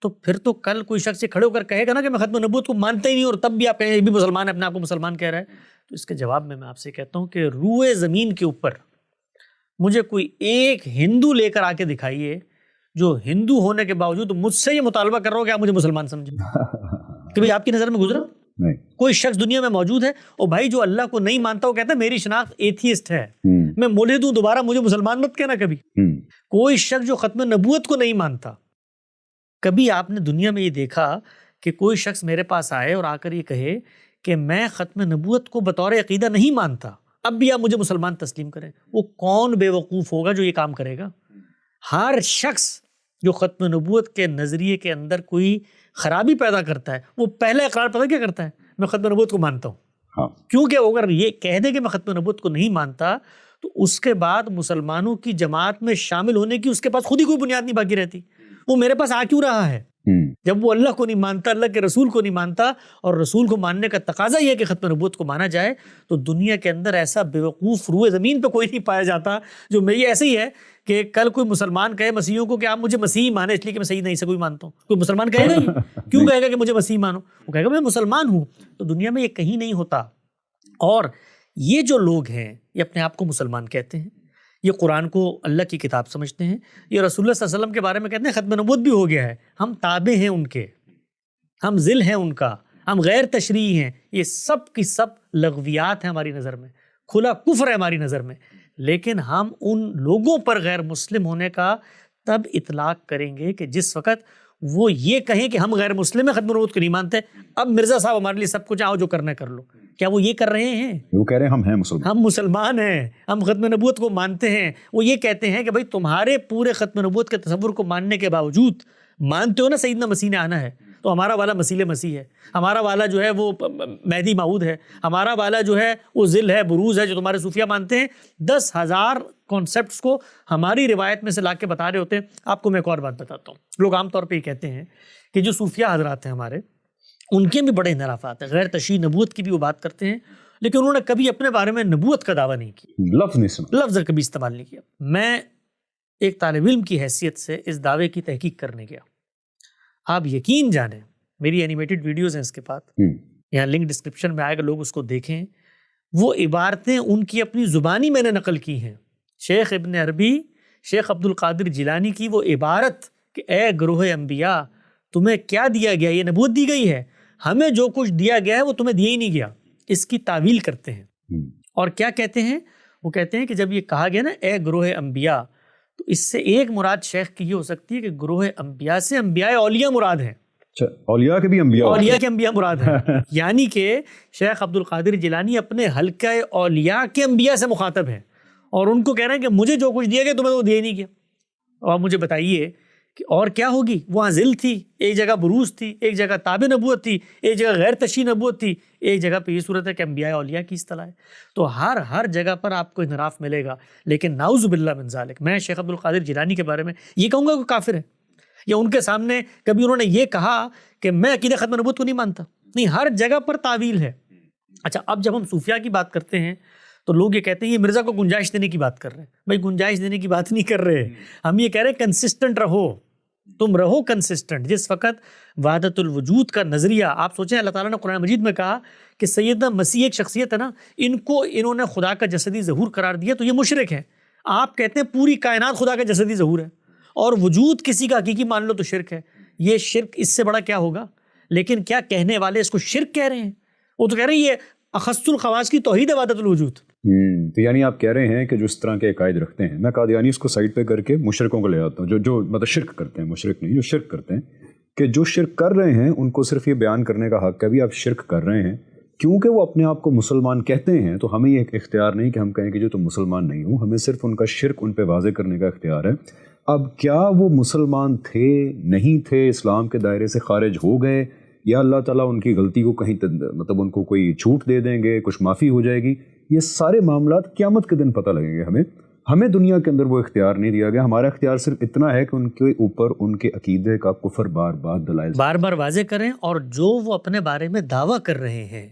تو پھر تو کل کوئی شخص کھڑے ہو کر کہے گا نا کہ میں ختم نبوت کو مانتا ہی نہیں، اور تب بھی آپ کہیں یہ بھی مسلمان ہے، اپنے آپ کو مسلمان کہہ رہا ہے. تو اس کے جواب میں آپ سے کہتا ہوں کہ روئے زمین کے اوپر مجھے کوئی ایک ہندو لے کر آ کے دکھائیے جو ہندو ہونے کے باوجود مجھ سے یہ مطالبہ کر رہا ہو کہ آپ مجھے مسلمان سمجھیں کہ بھائی آپ کی نظر میں گزرا نہیں. کوئی شخص دنیا میں موجود ہے اور بھائی جو اللہ کو نہیں مانتا وہ کہتا ہے میری شناخت ایتھیسٹ ہے، میں مولد ہوں، دوبارہ مجھے مسلمان مت کہنا کبھی. کوئی شخص جو ختم نبوت کو نہیں مانتا، کبھی آپ نے دنیا میں یہ دیکھا کہ کوئی شخص میرے پاس آئے اور آ کر یہ کہے کہ میں ختم نبوت کو بطور عقیدہ نہیں مانتا، اب بھی آپ مجھے مسلمان تسلیم کریں؟ وہ کون بے وقوف ہوگا جو یہ کام کرے گا؟ ہر شخص جو ختم نبوت کے نظریے کے اندر کوئی خرابی پیدا کرتا ہے وہ پہلا اقرار پتہ کیا کرتا ہے؟ میں ختم نبوت کو مانتا ہوں. کیونکہ اگر یہ کہہ دے کہ میں ختم نبوت کو نہیں مانتا تو اس کے بعد مسلمانوں کی جماعت میں شامل ہونے کی اس کے پاس خود ہی کوئی بنیاد نہیں باقی رہتی. وہ میرے پاس آ کیوں رہا ہے؟ جب وہ اللہ کو نہیں مانتا، اللہ کے رسول کو نہیں مانتا، اور رسول کو ماننے کا تقاضا یہ ہے کہ ختم نبوت کو مانا جائے، تو دنیا کے اندر ایسا بیوقوف روئے زمین پہ کوئی نہیں پایا جاتا جو میں، یہ ایسے ہی ہے کہ کل کوئی مسلمان کہے مسیحیوں کو کہ آپ مجھے مسیحی مانے اس لیے کہ میں صحیح نہیں سے کوئی مانتا ہوں. کوئی مسلمان کہے گا یہ؟ کیوں کہے گا کہ مجھے مسیحی مانو؟ وہ کہے گا میں مسلمان ہوں. تو دنیا میں یہ کہیں نہیں ہوتا. اور یہ جو لوگ ہیں یہ اپنے آپ کو مسلمان کہتے ہیں، یہ قرآن کو اللہ کی کتاب سمجھتے ہیں، یہ رسول اللہ صلی اللہ علیہ وسلم کے بارے میں کہتے ہیں ختم نبوت بھی ہو گیا ہے، ہم تابع ہیں ان کے، ہم ذل ہیں ان کا، ہم غیر تشریعی ہیں. یہ سب کی سب لغویات ہیں ہماری نظر میں، کھلا کفر ہے ہماری نظر میں. لیکن ہم ان لوگوں پر غیر مسلم ہونے کا تب اطلاق کریں گے کہ جس وقت وہ یہ کہیں کہ ہم غیر مسلم ہیں، ختم نبوت کو نہیں مانتے، اب مرزا صاحب ہمارے لیے سب کچھ آؤ جو کرنا کر لو. کیا وہ یہ کر رہے ہیں؟ وہ کہہ رہے ہیں ہم ہیں مسلمان، ہم مسلمان ہیں، ہم ختم نبوت کو مانتے ہیں. وہ یہ کہتے ہیں کہ بھائی تمہارے پورے ختم نبوت کے تصور کو ماننے کے باوجود مانتے ہو نا سیدنا مسیح نے آنا ہے، تو ہمارا والا مسیح مسیح ہے، ہمارا والا جو ہے وہ مہدی موعود ہے، ہمارا والا جو ہے وہ ذل ہے، بروز ہے جو تمہارے صوفیہ مانتے ہیں. 10,000 کانسیپٹس کو ہماری روایت میں سے لا کے بتا رہے ہوتے ہیں. آپ کو میں ایک اور بات بتاتا ہوں. لوگ عام طور پہ یہ کہتے ہیں کہ جو صوفیہ حضرات ہیں ہمارے، ان کے بھی بڑے انحرافات ہیں، غیر تشریعی نبوت کی بھی وہ بات کرتے ہیں، لیکن انہوں نے کبھی اپنے بارے میں نبوت کا دعویٰ نہیں کیا، لفظ نہیں سنا، لفظ کبھی استعمال نہیں کیا. میں ایک طالب علم کی حیثیت سے اس دعوے کی تحقیق کرنے گیا. آپ یقین جانیں، میری اینیمیٹڈ ویڈیوز ہیں اس کے بعد، یہاں لنک ڈسکرپشن میں آئے گا، لوگ اس کو دیکھیں. وہ عبارتیں ان کی اپنی زبانی میں نے نقل کی ہیں. شیخ ابن عربی، شیخ عبد القادر جیلانی کی وہ عبارت کہ اے گروہ انبیاء تمہیں کیا دیا گیا؟ یہ نبوت دی گئی ہے، ہمیں جو کچھ دیا گیا ہے وہ تمہیں دیا ہی نہیں گیا. اس کی تعویل کرتے ہیں. اور کیا کہتے ہیں؟ وہ کہتے ہیں کہ جب یہ کہا گیا نا اے گروہ انبیاء، تو اس سے ایک مراد شیخ کی یہ ہو سکتی ہے کہ گروہ انبیاء سے انبیاء اولیاء مراد ہیں. اولیاء کے بھی انبیاء، اولیاء کے انبیاء مراد ہیں. یعنی کہ شیخ عبد القادر جیلانی اپنے حلقہ اولیاء کے انبیاء سے مخاطب ہیں، اور ان کو کہہ رہے ہیں کہ مجھے جو کچھ دیا گیا تمہیں وہ دیا ہی نہیں گیا. اور آپ مجھے بتائیے کہ اور کیا ہوگی؟ وہاں ذل تھی، ایک جگہ بروز تھی، ایک جگہ تابع نبوت تھی، ایک جگہ غیر تشریعی نبوت تھی، ایک جگہ پہ یہ صورت ہے کہ انبیاء اولیاء کی اصطلاح ہے. تو ہر جگہ پر آپ کو انحراف ملے گا. لیکن نعوذ باللہ من ذالک، میں شیخ عبد القادر جیلانی کے بارے میں یہ کہوں گا کہ کافر ہے، یا ان کے سامنے کبھی انہوں نے یہ کہا کہ میں عقیدہ ختم نبوت کو نہیں مانتا؟ نہیں، ہر جگہ پر تعویل ہے. اچھا، اب جب ہم صوفیہ کی بات کرتے ہیں تو لوگ یہ کہتے ہیں یہ مرزا کو گنجائش دینے کی بات کر رہے ہیں. بھائی گنجائش دینے کی بات نہیں کر رہے، ہم یہ کہہ رہے ہیں کنسسٹنٹ رہو. تم رہو کنسسٹنٹ. جس وقت وحدت الوجود کا نظریہ آپ سوچیں, اللہ تعالیٰ نے قرآن مجید میں کہا کہ سیدنا مسیح ایک شخصیت ہے نا, انہوں نے خدا کا جسدی ظہور قرار دیا تو یہ مشرک ہیں. آپ کہتے ہیں پوری کائنات خدا کا جسدی ظہور ہے اور وجود کسی کا حقیقی مان لو تو شرک ہے. یہ شرک اس سے بڑا کیا ہوگا؟ لیکن کیا کہنے والے اس کو شرک کہہ رہے ہیں؟ وہ تو کہہ رہے ہیں یہ اخص الخواص کی توحید ہے وحدت الوجود. تو یعنی آپ کہہ رہے ہیں کہ جو اس طرح کے عقائد رکھتے ہیں, میں قادیانی اس کو سائڈ پہ کر کے مشرکوں کو لے آتا ہوں, جو مطلب شرک کرتے ہیں, مشرک نہیں, جو شرک کرتے ہیں, کہ جو شرک کر رہے ہیں ان کو صرف یہ بیان کرنے کا حق ہے بھی آپ شرک کر رہے ہیں کیونکہ وہ اپنے آپ کو مسلمان کہتے ہیں, تو ہمیں یہ اختیار نہیں کہ ہم کہیں کہ جو تم مسلمان نہیں ہو, ہمیں صرف ان کا شرک ان پہ واضح کرنے کا اختیار ہے. اب کیا وہ مسلمان تھے, نہیں تھے, اسلام کے دائرے سے خارج ہو گئے, یا اللہ تعالیٰ ان کی غلطی کو کہیں مطلب ان کو کوئی چھوٹ دے دیں گے, کچھ معافی ہو جائے گی, یہ سارے معاملات قیامت کے دن پتہ لگیں گے. ہمیں دنیا کے اندر وہ اختیار نہیں دیا گیا. ہمارا اختیار صرف اتنا ہے کہ ان کے اوپر ان کے عقیدے کا کفر بار بار واضح کریں, اور جو وہ اپنے بارے میں دعویٰ کر رہے ہیں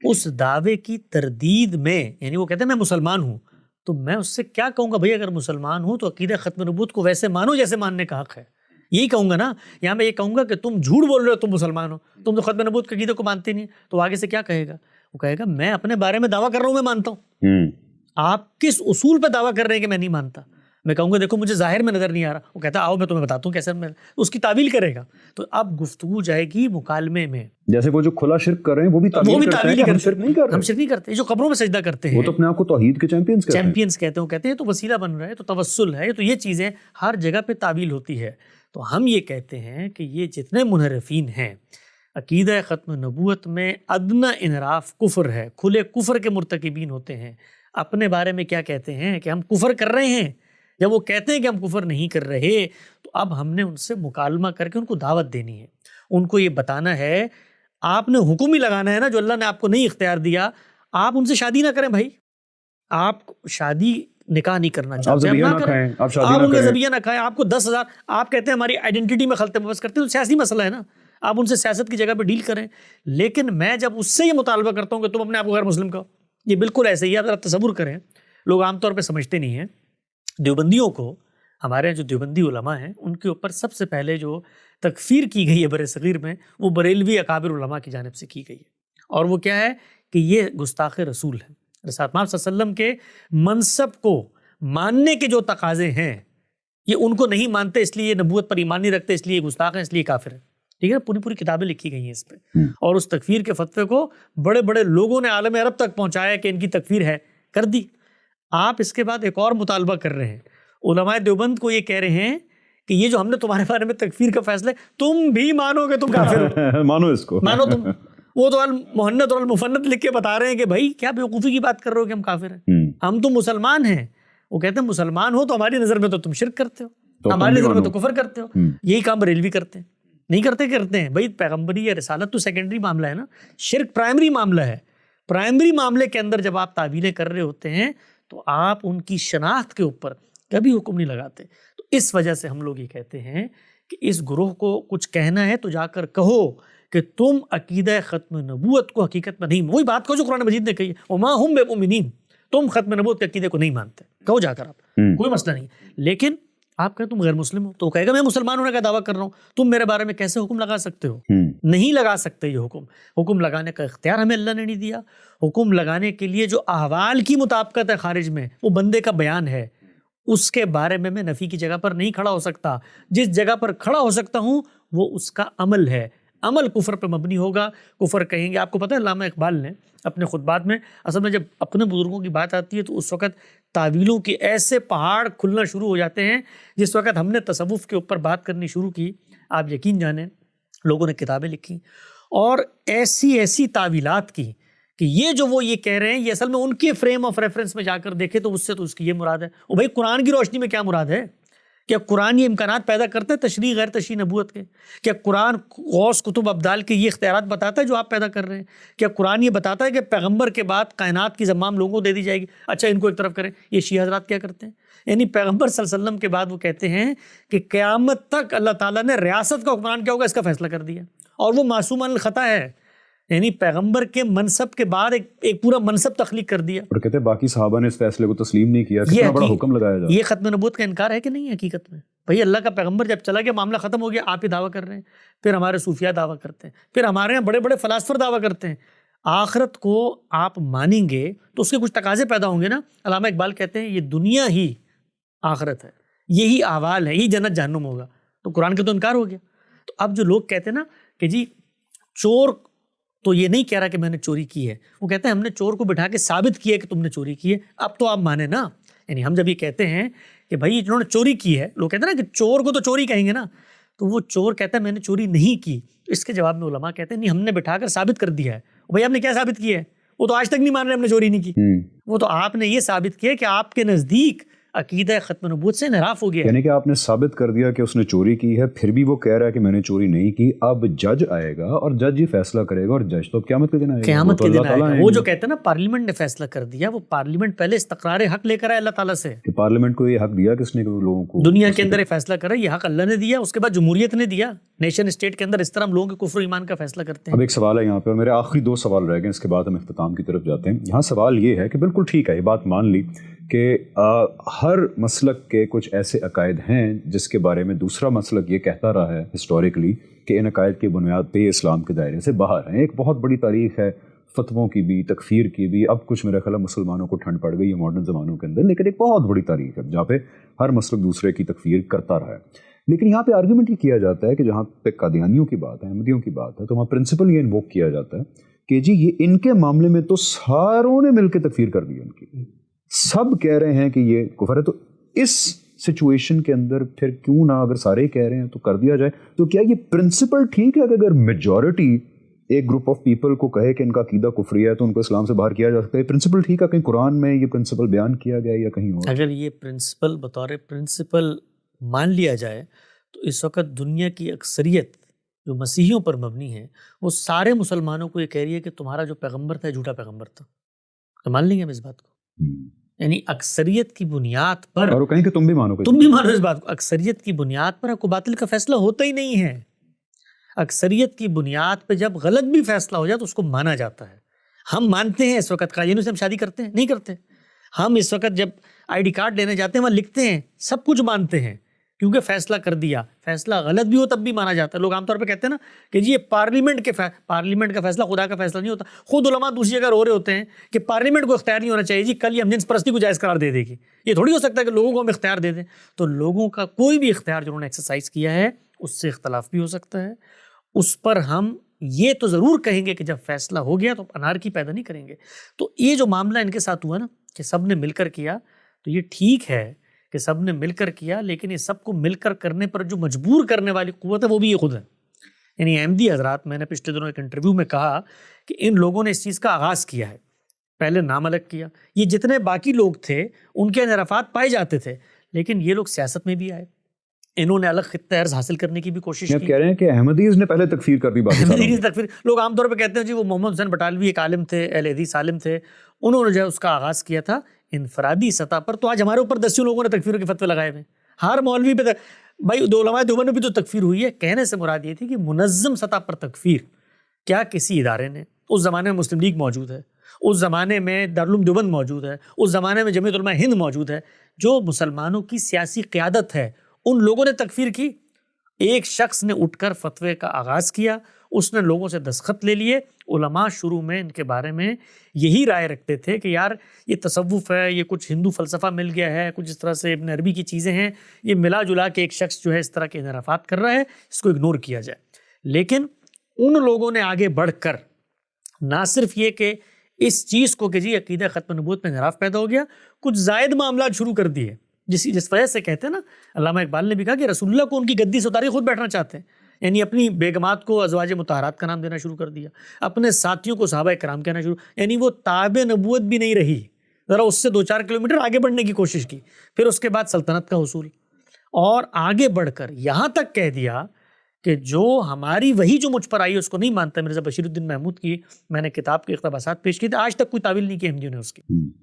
اس دعوے کی تردید میں, یعنی وہ کہتے ہیں میں مسلمان ہوں, تو میں اس سے کیا کہوں گا بھائی اگر مسلمان ہوں تو عقیدہ ختم نبوت کو ویسے مانو جیسے ماننے کا حق ہے. یہی کہوں گا نا, یا میں یہ کہوں گا کہ تم جھوٹ بول رہے ہو, تم مسلمان ہو, تم تو ختم نبوت کے عقیدے کو مانتے نہیں, تو آگے سے کیا کہے گا؟ وہ کہے گا میں اپنے بارے میں دعویٰ کر رہا ہوں میں مانتا ہوں, آپ کس اصول پہ دعویٰ کر رہے ہیں کہ میں نہیں مانتا؟ میں کہوں گا دیکھو مجھے ظاہر میں نظر نہیں آ رہا, وہ کہتا آؤ میں تمہیں بتاتا ہوں کیسے, میں اس کی تعویل کرے گا. تو اب گفتگو جائے گی مکالمے میں. جیسے وہ جو کھلا شرک کر رہے ہیں وہ بھی تعویل کرتے ہیں, ہم شرک نہیں کرتے. جو قبروں میں سجدہ کرتے ہیں وہ تو اپنے آپ کو توحید کے چیمپئنز کہتے ہیں, تو وسیلہ بن رہا ہے, تو توسل ہے, تو یہ چیزیں ہر جگہ پہ تعویل ہوتی ہے. تو ہم یہ کہتے ہیں کہ یہ جتنے منحرفین ہیں عقیدہ ختم نبوت میں ادنیٰ انحراف کفر ہے, کھلے کفر کے مرتکبین ہوتے ہیں. اپنے بارے میں کیا کہتے ہیں کہ ہم کفر کر رہے ہیں, جب وہ کہتے ہیں کہ ہم کفر نہیں کر رہے تو اب ہم نے ان سے مکالمہ کر کے ان کو دعوت دینی ہے, ان کو یہ بتانا ہے, آپ نے حکم ہی لگانا ہے نا جو اللہ نے آپ کو نہیں اختیار دیا. آپ ان سے شادی نہ کریں بھائی, آپ شادی نکاح نہیں کرنا چاہتے ہیں, آپ ان کا ذبیحہ نہ کھائیں. آپ کو 10,000 آپ کہتے ہیں ہماری آئیڈینٹی میں خلط مبس کرتے ہیں, تو سیاسی مسئلہ ہے نا, آپ ان سے سیاست کی جگہ پہ ڈیل کریں. لیکن میں جب اس سے یہ مطالبہ کرتا ہوں کہ تم اپنے آپ کو غیر مسلم کہو, یہ بالکل ایسے ہی. آپ ذرا تصور کریں, لوگ عام طور پہ سمجھتے نہیں ہیں, دیوبندیوں کو, ہمارے جو دیوبندی علماء ہیں ان کے اوپر سب سے پہلے جو تکفیر کی گئی ہے بر صغیر میں وہ بریلوی اکابر علماء کی جانب سے کی گئی ہے, اور وہ کیا ہے کہ یہ گستاخ رسول ہے. رسول اللہ صلی اللہ علیہ وسلم کے منصب کو ماننے کے جو تقاضے ہیں یہ ان کو نہیں مانتے, اس لیے یہ نبوت پر ایمان نہیں رکھتے, اس لیے گستاخ ہیں, اس لیے کافر ہیں. ٹھیک ہے, پوری کتابیں لکھی گئی ہیں اس پہ, اور اس تکفیر کے فتوے کو بڑے بڑے لوگوں نے عالم عرب تک پہنچایا کہ ان کی تکفیر ہے, کر دی. آپ اس کے بعد ایک اور مطالبہ کر رہے ہیں, علماء دیوبند کو یہ کہہ رہے ہیں کہ یہ جو ہم نے تمہارے بارے میں تکفیر کا فیصلہ ہے تم بھی مانو گے, تم کافر ہو, مانو اس کو, مانو تم. وہ تو المحنت اور المفنت لکھ کے بتا رہے ہیں کہ بھائی کیا بیوقوفی کی بات کر رہے ہو کہ ہم کافر ہیں, ہم تو مسلمان ہیں. وہ کہتے ہیں مسلمان ہو تو ہماری نظر میں تو تم شرک کرتے ہو, ہماری نظر میں تو کفر کرتے ہو. یہی کام بریلوی کرتے ہیں, نہیں کرتے ہیں بھائی. پیغمبری یا رسالت تو سیکنڈری معاملہ ہے نا, شرک پرائمری معاملہ ہے. پرائمری معاملے کے اندر جب آپ تعویلیں کر رہے ہوتے ہیں تو آپ ان کی شناخت کے اوپر کبھی حکم نہیں لگاتے. تو اس وجہ سے ہم لوگ یہ کہتے ہیں کہ اس گروہ کو کچھ کہنا ہے تو جا کر کہو کہ تم عقیدہ ختم نبوت کو حقیقت میں نہیں, وہی بات کہو جو قرآن مجید نے کہی ہے, وما ہم بمؤمنین, تم ختم نبوت کے عقیدے کو نہیں مانتے, کہو جا کر آپ, کوئی مسئلہ نہیں. لیکن آپ کہیں تم غیر مسلم ہو, تو وہ کہے گا میں مسلمان ہونے کا دعویٰ کر رہا ہوں, تم میرے بارے میں کیسے حکم لگا سکتے ہو؟ نہیں لگا سکتے. یہ حکم لگانے کا اختیار ہمیں اللہ نے نہیں دیا. حکم لگانے کے لیے جو احوال کی مطابقت ہے خارج میں, وہ بندے کا بیان ہے, اس کے بارے میں نفی کی جگہ پر نہیں کھڑا ہو سکتا. جس جگہ پر کھڑا ہو سکتا ہوں وہ اس کا عمل ہے. عمل کفر پہ مبنی ہوگا, کفر کہیں گے. آپ کو پتہ ہے علامہ اقبال نے اپنے خطبات میں, اصل میں جب اپنے بزرگوں کی بات آتی ہے تو اس وقت تعویلوں کے ایسے پہاڑ کھلنا شروع ہو جاتے ہیں. جس وقت ہم نے تصوف کے اوپر بات کرنی شروع کی, آپ یقین جانیں لوگوں نے کتابیں لکھی اور ایسی تعویلات کی کہ یہ جو وہ یہ کہہ رہے ہیں یہ اصل میں ان کے فریم آف ریفرنس میں جا کر دیکھے تو اس سے تو اس کی یہ مراد ہے. وہ بھائی قرآن کی روشنی میں کیا مراد ہے؟ کیا قرآن یہ امکانات پیدا کرتا ہے تشریح غیر تشریح نبوت کے؟ کیا قرآن غوث کتب ابدال کے یہ اختیارات بتاتا ہے جو آپ پیدا کر رہے ہیں؟ کیا قرآن یہ بتاتا ہے کہ پیغمبر کے بعد کائنات کی زمام لوگوں کو دے دی جائے گی؟ اچھا ان کو ایک طرف کریں. یہ شیعہ حضرات کیا کرتے ہیں, یعنی پیغمبر صلی اللہ علیہ وسلم کے بعد وہ کہتے ہیں کہ قیامت تک اللہ تعالیٰ نے ریاست کا حکمران کیا ہوگا اس کا فیصلہ کر دیا, اور وہ معصوم عن الخطا ہے. یعنی پیغمبر کے منصب کے بعد ایک پورا منصب تخلیق کر دیا. اور کہتے ہیں باقی صحابہ نے اس فیصلے کو تسلیم نہیں کیا. کتنا بڑا حکم لگایا جائے. یہ ختم نبوت کا انکار ہے کہ نہیں حقیقت میں؟ بھئی اللہ کا پیغمبر جب چلا گیا معاملہ ختم ہو گیا, آپ ہی دعویٰ کر رہے ہیں, پھر ہمارے صوفیاء دعویٰ کرتے ہیں, پھر ہمارے یہاں بڑے بڑے فلاسفر دعویٰ کرتے ہیں. آخرت کو آپ مانیں گے تو اس کے کچھ تقاضے پیدا ہوں گے نا. علامہ اقبال کہتے ہیں یہ دنیا ہی آخرت ہے, یہی احوال ہے, یہی جنت جہنم ہوگا. تو قرآن کا تو انکار ہو گیا. تو اب جو لوگ کہتے ہیں نا کہ جی چور تو یہ نہیں کہہ رہا کہ میں نے چوری کی ہے, وہ کہتے ہیں ہم نے چور کو بٹھا کے ثابت کیا کہ تم نے چوری کی ہے, اب تو آپ مانیں نا. یعنی ہم جب یہ کہتے ہیں کہ بھائی جنہوں نے چوری کی ہے, لوگ کہتے ہیں نا کہ چور کو تو چوری کہیں گے نا, تو وہ چور کہتا ہے میں نے چوری نہیں کی. اس کے جواب میں علماء کہتے ہیں نہیں, ہم نے بٹھا کر ثابت کر دیا ہے. بھائی آپ نے کیا ثابت کیا ہے؟ وہ تو آج تک نہیں مان رہے ہم نے چوری نہیں کی. وہ تو آپ نے یہ ثابت کیا کہ آپ کے نزدیک عقیدہ ختم نبوت سے انحراف ہو گیا. یعنی کہ آپ نے ثابت کر دیا کہ اس نے چوری کی ہے, پھر بھی وہ کہہ رہا ہے کہ میں نے چوری نہیں کی. اب جج آئے گا اور جج ہی فیصلہ کرے گا, اور جج تو قیامت کے دن آئے گا. قیامت کے دن آئے گا. وہ جو کہتے ہیں نا پارلیمنٹ نے فیصلہ کر دیا, وہ پارلیمنٹ پہلے استقرار حق لے کر آئے اللہ تعالیٰ سے. کہ پارلیمنٹ کو یہ حق دیا کس نے, لوگوں کو دنیا کے اندر یہ فیصلہ کرا, یہ حق اللہ نے دیا, اس کے بعد جمہوریت نے دیا. نیشن اسٹیٹ کے اندر اس طرح ہم لوگوں کے کفر و ایمان کا فیصلہ کرتے ہیں. اب ایک سوال ہے یہاں پہ, اور میرے آخری 2 سوال رہ گئے, اس کے بعد ہم اختتام کی طرف جاتے ہیں. یہاں سوال یہ ہے کہ بالکل ٹھیک ہے, یہ بات مان لی کہ ہر مسلک کے کچھ ایسے عقائد ہیں جس کے بارے میں دوسرا مسلک یہ کہتا رہا ہے ہسٹوریکلی کہ ان عقائد کی بنیاد پہ اسلام کے دائرے سے باہر ہیں. ایک بہت بڑی تاریخ ہے فتووں کی بھی, تکفیر کی بھی. اب کچھ میرا خیال ہے مسلمانوں کو ٹھنڈ پڑ گئی ہے ماڈرن زمانوں کے اندر, لیکن ایک بہت بڑی تاریخ ہے جہاں پہ ہر مسلک دوسرے کی تکفیر کرتا رہا ہے. لیکن یہاں پہ آرگومنٹ یہ کیا جاتا ہے کہ جہاں پہ قادیانیوں کی بات ہے, احمدیوں کی بات ہے, تو وہاں پرنسپل یہ انووک کیا جاتا ہے کہ جی یہ ان کے معاملے میں تو ساروں نے مل کے تکفیر کر دی ان کی, سب کہہ رہے ہیں کہ یہ کفر ہے. تو اس سچویشن کے اندر پھر کیوں نہ, اگر سارے کہہ رہے ہیں تو کر دیا جائے. تو کیا یہ پرنسپل ٹھیک ہے کہ اگر میجورٹی ایک گروپ آف پیپل کو کہے کہ ان کا عقیدہ کفری ہے تو ان کو اسلام سے باہر کیا جا سکتا ہے؟ پرنسپل ٹھیک ہے؟ کہیں قرآن میں یہ پرنسپل بیان کیا گیا یا کہیں اور؟ اگر یہ پرنسپل بطور پرنسپل مان لیا جائے تو اس وقت دنیا کی اکثریت جو مسیحیوں پر مبنی ہے وہ سارے مسلمانوں کو یہ کہہ رہی ہے کہ تمہارا جو پیغمبر تھا جھوٹا پیغمبر تھا. تو مان لیں گے ہم اس بات کو؟ یعنی اکثریت کی بنیاد پر, اور وہ کہیں کہ تم بھی مانو اس بات کو, اکثریت کی بنیاد پر حق و باطل کا فیصلہ ہوتا ہی نہیں ہے. اکثریت کی بنیاد پہ جب غلط بھی فیصلہ ہو جائے تو اس کو مانا جاتا ہے. ہم مانتے ہیں اس وقت قائدینوں سے ہم شادی کرتے ہیں؟ نہیں کرتے. ہم اس وقت جب آئی ڈی کارڈ لینے جاتے ہیں وہاں لکھتے ہیں, سب کچھ مانتے ہیں کیونکہ فیصلہ کر دیا. فیصلہ غلط بھی ہو تب بھی مانا جاتا ہے. لوگ عام طور پہ کہتے ہیں نا کہ جی یہ پارلیمنٹ کا فیصلہ خدا کا فیصلہ نہیں ہوتا. خود علماء دوسری جگہ رو رہے ہوتے ہیں کہ پارلیمنٹ کو اختیار نہیں ہونا چاہیے, جی کل یہ ہم جنس پرستی کو جائز قرار دے دے گی. یہ تھوڑی ہو سکتا ہے کہ لوگوں کو ہم اختیار دے دیں. تو لوگوں کا کوئی بھی اختیار جنہوں نے ایکسرسائز کیا ہے اس سے اختلاف بھی ہو سکتا ہے. اس پر ہم یہ تو ضرور کہیں گے کہ جب فیصلہ ہو گیا تو انارکی پیدا نہیں کریں گے. تو یہ جو معاملہ ان کے ساتھ ہوا نا کہ سب نے مل کر کیا, تو یہ ٹھیک ہے کہ سب نے مل کر کیا, لیکن یہ سب کو مل کر کرنے پر جو مجبور کرنے والی قوت ہے وہ بھی یہ خود ہے. یعنی احمدی حضرات, میں نے پچھلے دنوں ایک انٹرویو میں کہا کہ ان لوگوں نے اس چیز کا آغاز کیا ہے, پہلے نام الگ کیا. یہ جتنے باقی لوگ تھے ان کے انحرافات پائے جاتے تھے, لیکن یہ لوگ سیاست میں بھی آئے, انہوں نے الگ خطہ ارض حاصل کرنے کی بھی کوشش کی. کہہ رہے ہیں کہ احمدیز نے پہلے تکفیر کر دی. احمدیز تکفیر, لوگ عام طور پہ کہتے ہیں جی وہ محمد حسین بٹالوی ایک عالم تھے, اہل حدیث عالم تھے, انہوں نے جو ہے اس کا آغاز کیا تھا انفرادی سطح پر. تو آج ہمارے اوپر 10 لوگوں نے تکفیر کے فتوے لگائے ہوئے, ہر مولوی پہ. بھائی دو علماء دیوبند میں بھی تو تکفیر ہوئی ہے. کہنے سے مراد یہ تھی کہ منظم سطح پر تکفیر. کیا کسی ادارے نے, اس زمانے میں مسلم لیگ موجود ہے, اس زمانے میں دارالعلوم دیوبند موجود ہے, اس زمانے میں جمعیت علماء ہند موجود ہے, جو مسلمانوں کی سیاسی قیادت ہے, ان لوگوں نے تکفیر کی. ایک شخص نے اٹھ کر فتوے کا آغاز کیا, اس نے لوگوں سے دستخط لے لیے. علماء شروع میں ان کے بارے میں یہی رائے رکھتے تھے کہ یار یہ تصوف ہے, یہ کچھ ہندو فلسفہ مل گیا ہے, کچھ اس طرح سے ابن عربی کی چیزیں ہیں, یہ ملا جلا کے ایک شخص جو ہے اس طرح کے انحرافات کر رہا ہے, اس کو اگنور کیا جائے. لیکن ان لوگوں نے آگے بڑھ کر نہ صرف یہ کہ اس چیز کو کہ جی عقیدہ ختم نبوت میں انحراف پیدا ہو گیا, کچھ زائد معاملات شروع کر دیے, جس وجہ سے کہتے ہیں نا, علامہ اقبال نے بھی کہا کہ رسول اللہ کو ان کی گدی سے اتاری خود بیٹھنا چاہتے ہیں. یعنی اپنی بیگمات کو ازواج مطہرات کا نام دینا شروع کر دیا, اپنے ساتھیوں کو صحابہ کرام کہنا شروع, یعنی وہ تابع نبوت بھی نہیں رہی, ذرا اس سے 2-4 کلومیٹر آگے بڑھنے کی کوشش کی. پھر اس کے بعد سلطنت کا حصول, اور آگے بڑھ کر یہاں تک کہہ دیا کہ جو ہماری وہی جو مجھ پر آئی اس کو نہیں مانتا. مرزا بشیر الدین محمود کی میں نے کتاب کے اقتباسات پیش کیے تھے, آج تک کوئی تعویل نہیں کی احمدیوں نے, اس کی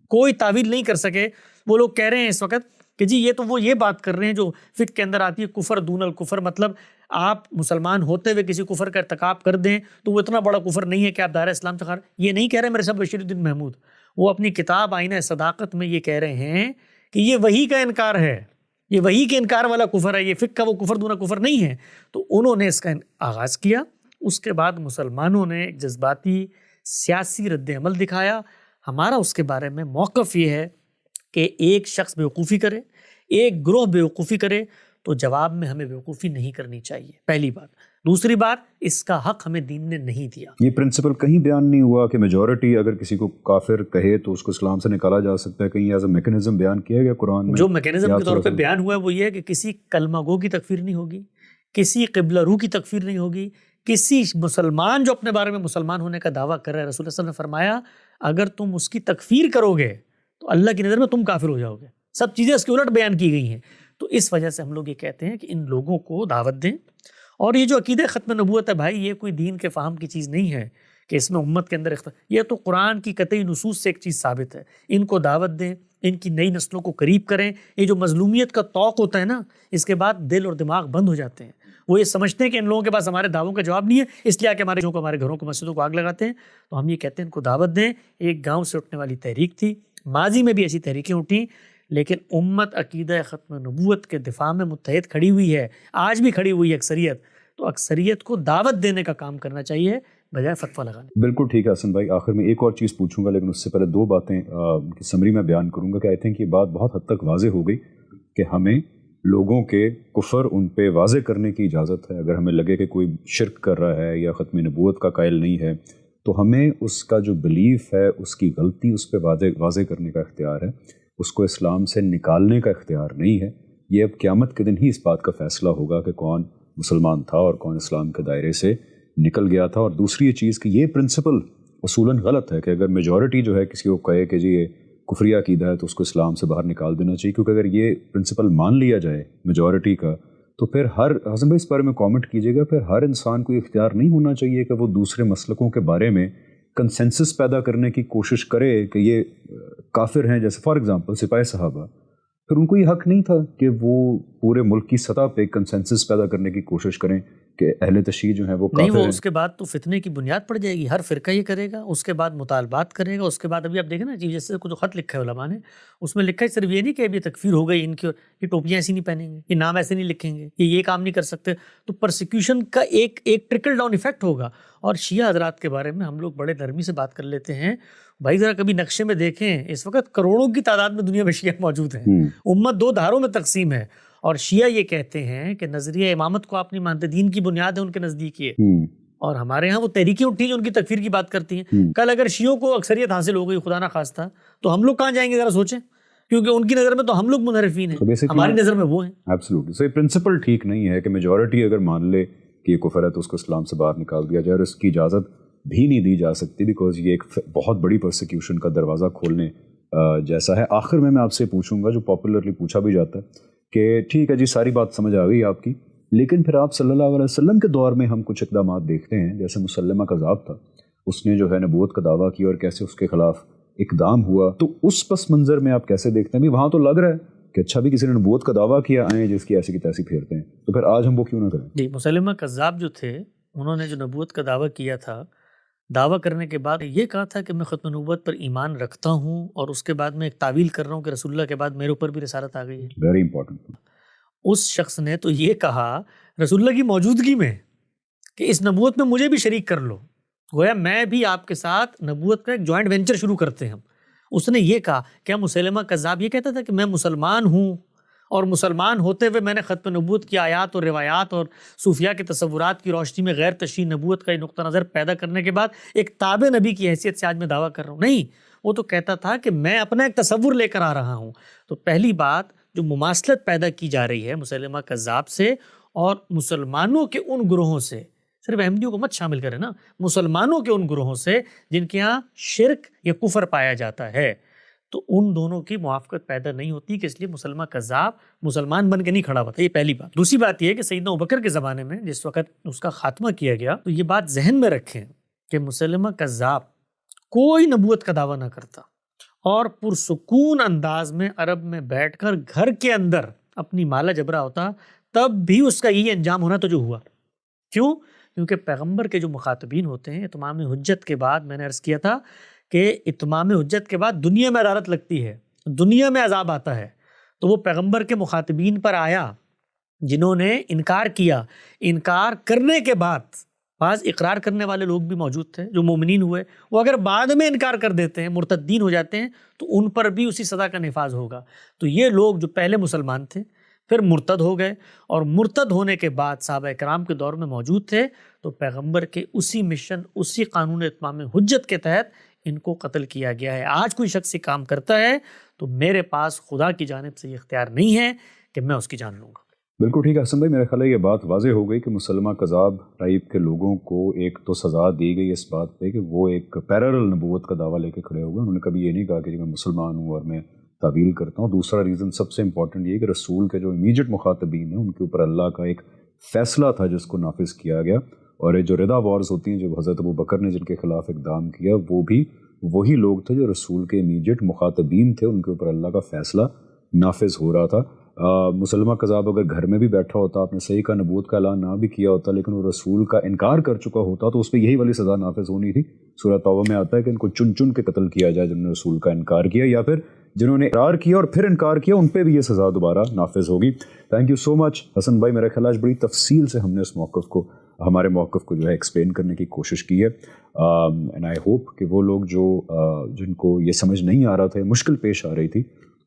کوئی تعویل نہیں کر سکے. وہ لوگ کہہ رہے ہیں اس وقت کہ جی یہ تو وہ یہ بات کر رہے ہیں جو فقہ کے اندر آتی ہے کفر دون الکفر، مطلب آپ مسلمان ہوتے ہوئے کسی کفر کا ارتکاب کر دیں تو وہ اتنا بڑا کفر نہیں ہے کہ آپ دائرہ اسلام سے خارج۔ یہ نہیں کہہ رہے میرے صاحب بشیر الدین محمود، وہ اپنی کتاب آئینہ صداقت میں یہ کہہ رہے ہیں کہ یہ وحی کا انکار ہے، یہ وحی کے انکار والا کفر ہے، یہ فقہ کا وہ کفر دون کفر نہیں ہے۔ تو انہوں نے اس کا آغاز کیا، اس کے بعد مسلمانوں نے ایک جذباتی سیاسی رد عمل دکھایا۔ ہمارا اس کے بارے میں موقف یہ ہے کہ ایک شخص بیوقوفی کرے، ایک گروہ بیوقوفی کرے تو جواب میں ہمیں بیوقوفی نہیں کرنی چاہیے، پہلی بات۔ دوسری بات، اس کا حق ہمیں دین نے نہیں دیا۔ یہ پرنسپل کہیں بیان نہیں ہوا کہ میجورٹی اگر کسی کو کافر کہے تو اس کو اسلام سے نکالا جا سکتا ہے، کہیں ایز اے میکنزم بیان کیا گیا قرآن میں؟ جو میکنزم کے طور پہ بیان ہوا ہے وہ یہ ہے کہ کسی کلمہ گو کی تکفیر نہیں ہوگی، کسی قبلہ رو کی تکفیر نہیں ہوگی، کسی مسلمان جو اپنے بارے میں مسلمان ہونے کا دعویٰ کر رہا ہے، رسول اللہ صلی اللہ علیہ وسلم نے فرمایا اگر تم اس کی تکفیر کرو گے تو اللہ کی نظر میں تم کافر ہو جاؤ گے۔ سب چیزیں اس کے الٹ بیان کی گئی ہیں۔ تو اس وجہ سے ہم لوگ یہ کہتے ہیں کہ ان لوگوں کو دعوت دیں، اور یہ جو عقیدہ ختم نبوت ہے بھائی، یہ کوئی دین کے فہم کی چیز نہیں ہے کہ اس میں امت کے اندر یہ تو قرآن کی قطعی نصوص سے ایک چیز ثابت ہے۔ ان کو دعوت دیں، ان کی نئی نسلوں کو قریب کریں۔ یہ جو مظلومیت کا طوق ہوتا ہے نا، اس کے بعد دل اور دماغ بند ہو جاتے ہیں، وہ یہ سمجھتے ہیں کہ ان لوگوں کے پاس ہمارے دعووں کا جواب نہیں ہے، اس لیے کہ ہمارے گھروں کو مسجدوں کو آگ لگاتے ہیں۔ تو ہم یہ کہتے ہیں ان کو دعوت دیں۔ ایک گاؤں سے اٹھنے والی تحریک تھی، ماضی میں بھی ایسی تحریکیں اٹھیں، لیکن امت عقیدہ ختم نبوت کے دفاع میں متحد کھڑی ہوئی ہے، آج بھی کھڑی ہوئی ہے اکثریت۔ تو اکثریت کو دعوت دینے کا کام کرنا چاہیے بجائے فتویٰ لگانے۔ بالکل ٹھیک ہے حسن بھائی، آخر میں ایک اور چیز پوچھوں گا، لیکن اس سے پہلے دو باتیں کی سمری میں بیان کروں گا کہ آئی تھنک یہ بات بہت حد تک واضح ہو گئی کہ ہمیں لوگوں کے کفر ان پہ واضح کرنے کی اجازت ہے۔ اگر ہمیں لگے کہ کوئی شرک کر رہا ہے یا ختم نبوت کا قائل نہیں ہے تو ہمیں اس کا جو بلیف ہے، اس کی غلطی، اس پہ واضح کرنے کا اختیار ہے، اس کو اسلام سے نکالنے کا اختیار نہیں ہے۔ یہ اب قیامت کے دن ہی اس بات کا فیصلہ ہوگا کہ کون مسلمان تھا اور کون اسلام کے دائرے سے نکل گیا تھا۔ اور دوسری یہ چیز کہ یہ پرنسپل اصولاً غلط ہے کہ اگر میجورٹی جو ہے کسی کو کہے کہ جی یہ کفریہ عقیدہ ہے تو اس کو اسلام سے باہر نکال دینا چاہیے، کیونکہ اگر یہ پرنسپل مان لیا جائے میجورٹی کا تو پھر حسن بھائی اس بارے میں کامنٹ کیجیے گا، پھر ہر انسان کو اختیار نہیں ہونا چاہیے کہ وہ دوسرے مسلکوں کے بارے میں کنسنسس پیدا کرنے کی کوشش کرے کہ یہ کافر ہیں۔ جیسے فار ایگزامپل سپاہی صحابہ، پھر ان کو یہ حق نہیں تھا کہ وہ پورے ملک کی سطح پہ کنسنسس پیدا کرنے کی کوشش کریں کہ اہل تشیع جو ہیں وہ کافر ہیں۔ نہیں، وہ اس کے بعد تو فتنے کی بنیاد پڑ جائے گی، ہر فرقہ یہ کرے گا، اس کے بعد مطالبات کرے گا، اس کے بعد ابھی آپ دیکھیں نا چیف جسٹس کو جو خط لکھا ہے علماء نے، اس میں لکھا ہے صرف یہ نہیں کہ ابھی تکفیر ہو گئی ان کی، یہ ٹوپیاں ایسی نہیں پہنیں گے، یہ نام ایسے نہیں لکھیں گے، یہ کام نہیں کر سکتے۔ تو پرسیکیوشن کا ایک ٹرکل ڈاؤن ایفیکٹ ہوگا۔ اور شیعہ حضرات کے بارے میں ہم لوگ بڑے نرمی سے بات کر لیتے ہیں، بھائی ذرا کبھی نقشے میں دیکھیں، اس وقت کروڑوں کی تعداد میں دنیا میں شیعہ موجود ہیں، امت دو دھاروں میں تقسیم ہے، اور شیعہ یہ کہتے ہیں کہ نظریہ امامت کو آپ نہیں مانتے، دین کی بنیاد ہے ان کے نزدیک یہ، اور ہمارے ہاں وہ تحریکیں اٹھی جو ان کی تکفیر کی بات کرتی ہیں۔ کل اگر شیعوں کو اکثریت حاصل ہو گئی خدا نہ خواستہ تو ہم لوگ کہاں جائیں گے ذرا سوچیں، کیونکہ ان کی نظر میں تو ہم لوگ منحرفین ہیں، ہماری نظر میں وہ ہیں۔ ایبسلیوٹلی، سو یہ پرنسپل ٹھیک نہیں ہے کہ میجورٹی اگر مان لے کہ یہ کفر ہے تو اس کو اسلام سے باہر نکال دیا جائے، اور اس کی اجازت بھی نہیں دی جا سکتی، بیکاز یہ ایک بہت بڑی پرسیکیوشن کا دروازہ کھولنے جیسا ہے۔ آخر میں آپ سے پوچھوں گا جو پاپولرلی پوچھا بھی جاتا ہے کہ ٹھیک ہے جی ساری بات سمجھ آ گئی آپ کی، لیکن پھر آپ صلی اللہ علیہ وسلم کے دور میں ہم کچھ اقدامات دیکھتے ہیں، جیسے مسلمہ کذاب تھا، اس نے جو ہے نبوت کا دعویٰ کیا اور کیسے اس کے خلاف اقدام ہوا، تو اس پس منظر میں آپ کیسے دیکھتے ہیں؟ وہاں تو لگ رہا ہے کہ اچھا بھی کسی نے نبوت کا دعویٰ کیا، آئیں جس کی ایسی کی تیسی پھیرتے ہیں، تو پھر آج ہم وہ کیوں نہ کریں؟ جی، مسلمہ کذاب جو تھے انہوں نے جو نبوت کا دعویٰ کیا تھا، دعویٰ کرنے کے بعد یہ کہا تھا کہ میں ختم نبوت پر ایمان رکھتا ہوں، اور اس کے بعد میں ایک تعویل کر رہا ہوں کہ رسول اللہ کے بعد میرے اوپر بھی رسالت آ گئی ہے۔ Very important. اس شخص نے تو یہ کہا رسول اللہ کی موجودگی میں کہ اس نبوت میں مجھے بھی شریک کر لو، گویا میں بھی آپ کے ساتھ نبوت کا ایک جوائنٹ وینچر شروع کرتے ہیں ہم۔ اس نے یہ کہا، کیا مسلمہ کذاب یہ کہتا تھا کہ میں مسلمان ہوں اور مسلمان ہوتے ہوئے میں نے ختم نبوت کی آیات اور روایات اور صوفیاء کے تصورات کی روشنی میں غیر تشریح نبوت کا یہ نقطہ نظر پیدا کرنے کے بعد ایک تابع نبی کی حیثیت سے آج میں دعویٰ کر رہا ہوں؟ نہیں، وہ تو کہتا تھا کہ میں اپنا ایک تصور لے کر آ رہا ہوں۔ تو پہلی بات جو مماثلت پیدا کی جا رہی ہے مسلمہ کذاب سے اور مسلمانوں کے ان گروہوں سے، صرف احمدیوں کو مت شامل کریں نا، مسلمانوں کے ان گروہوں سے جن کے ہاں شرک یا کفر پایا جاتا ہے، تو ان دونوں کی موافقت پیدا نہیں ہوتی، کہ اس لیے مسلمہ کذاب مسلمان بن کے نہیں کھڑا ہوا تھا۔ یہ پہلی بات۔ دوسری بات یہ ہے کہ سیدنا ابوبکر کے زمانے میں جس وقت اس کا خاتمہ کیا گیا، تو یہ بات ذہن میں رکھیں کہ مسلمہ کذاب کوئی نبوت کا دعویٰ نہ کرتا، اور پرسکون انداز میں عرب میں بیٹھ کر گھر کے اندر اپنی مالا جبرا ہوتا، تب بھی اس کا یہی انجام ہونا تو جو ہوا۔ کیوں؟ کیونکہ پیغمبر کے جو مخاطبین ہوتے ہیں اتمام حجت کے بعد، میں نے عرض کیا تھا کہ اتمام حجت کے بعد دنیا میں عدالت لگتی ہے، دنیا میں عذاب آتا ہے، تو وہ پیغمبر کے مخاطبین پر آیا جنہوں نے انکار کیا۔ انکار کرنے کے بعد بعض اقرار کرنے والے لوگ بھی موجود تھے جو مومنین ہوئے، وہ اگر بعد میں انکار کر دیتے ہیں، مرتدین ہو جاتے ہیں، تو ان پر بھی اسی سزا کا نفاذ ہوگا۔ تو یہ لوگ جو پہلے مسلمان تھے پھر مرتد ہو گئے، اور مرتد ہونے کے بعد صحابہ کرام کے دور میں موجود تھے، تو پیغمبر کے اسی مشن، اسی قانون اتمام حجت کے تحت ان کو قتل کیا گیا ہے۔ آج کوئی شخص یہ کام کرتا ہے تو میرے پاس خدا کی جانب سے یہ اختیار نہیں ہے کہ میں اس کی جان لوں گا۔ بالکل ٹھیک ہے حسن بھائی، میرا خیال ہے یہ بات واضح ہو گئی کہ مسلمہ کذاب ٹائپ کے لوگوں کو ایک تو سزا دی گئی اس بات پہ کہ وہ ایک پیرالل نبوت کا دعویٰ لے کے کھڑے ہو گئے۔ انہوں نے کبھی یہ نہیں کہا کہ میں مسلمان ہوں اور میں تعویل کرتا ہوں۔ دوسرا ریزن سب سے امپورٹنٹ یہ کہ رسول کے جو امیجیٹ مخاطبین ہیں ان کے اوپر اللہ کا ایک فیصلہ تھا جس کو نافذ کیا گیا، اور یہ جو رضا وارز ہوتی ہیں جو حضرت ابوبکر نے جن کے خلاف اقدام کیا، وہ بھی وہی لوگ تھے جو رسول کے امیجیٹ مخاطبین تھے، ان کے اوپر اللہ کا فیصلہ نافذ ہو رہا تھا۔ مسلمہ کذاب اگر گھر میں بھی بیٹھا ہوتا، آپ نے صحیح کا نبوت کا اعلان نہ بھی کیا ہوتا، لیکن وہ رسول کا انکار کر چکا ہوتا تو اس پہ یہی والی سزا نافذ ہونی تھی۔ سورہ توبہ میں آتا ہے کہ ان کو چن چن کے قتل کیا جائے جنہوں نے رسول کا انکار کیا، یا پھر جنہوں نے اقرار کیا اور پھر انکار کیا ان پہ بھی یہ سزا دوبارہ نافذ ہوگی۔ تھینک یو سو مچ حسن بھائی، میرا خیال ہے آج بڑی تفصیل سے ہم نے اس موقف کو، ہمارے موقف کو جو ہے ایکسپلین کرنے کی کوشش کی ہے، اینڈ آئی ہوپ کہ وہ لوگ جو جن کو یہ سمجھ نہیں آ رہا تھا، مشکل پیش آ رہی تھی،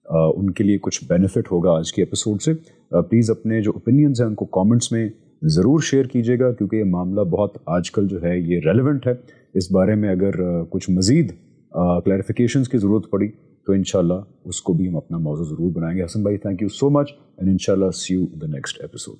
ان کے لیے کچھ بینیفٹ ہوگا آج کے ایپیسوڈ سے۔ پلیز اپنے جو اوپینینز ہیں ان کو کامنٹس میں ضرور شیئر کیجیے گا، کیونکہ یہ معاملہ بہت آج کل جو ہے یہ ریلیونٹ ہے۔ اس بارے میں اگر کچھ مزید کلیریفیکیشنز کی ضرورت پڑی تو انشاءاللہ اس کو بھی ہم اپنا موضوع ضرور بنائیں گے۔ حسن بھائی thank you so much, and انشاءاللہ see you in the next episode.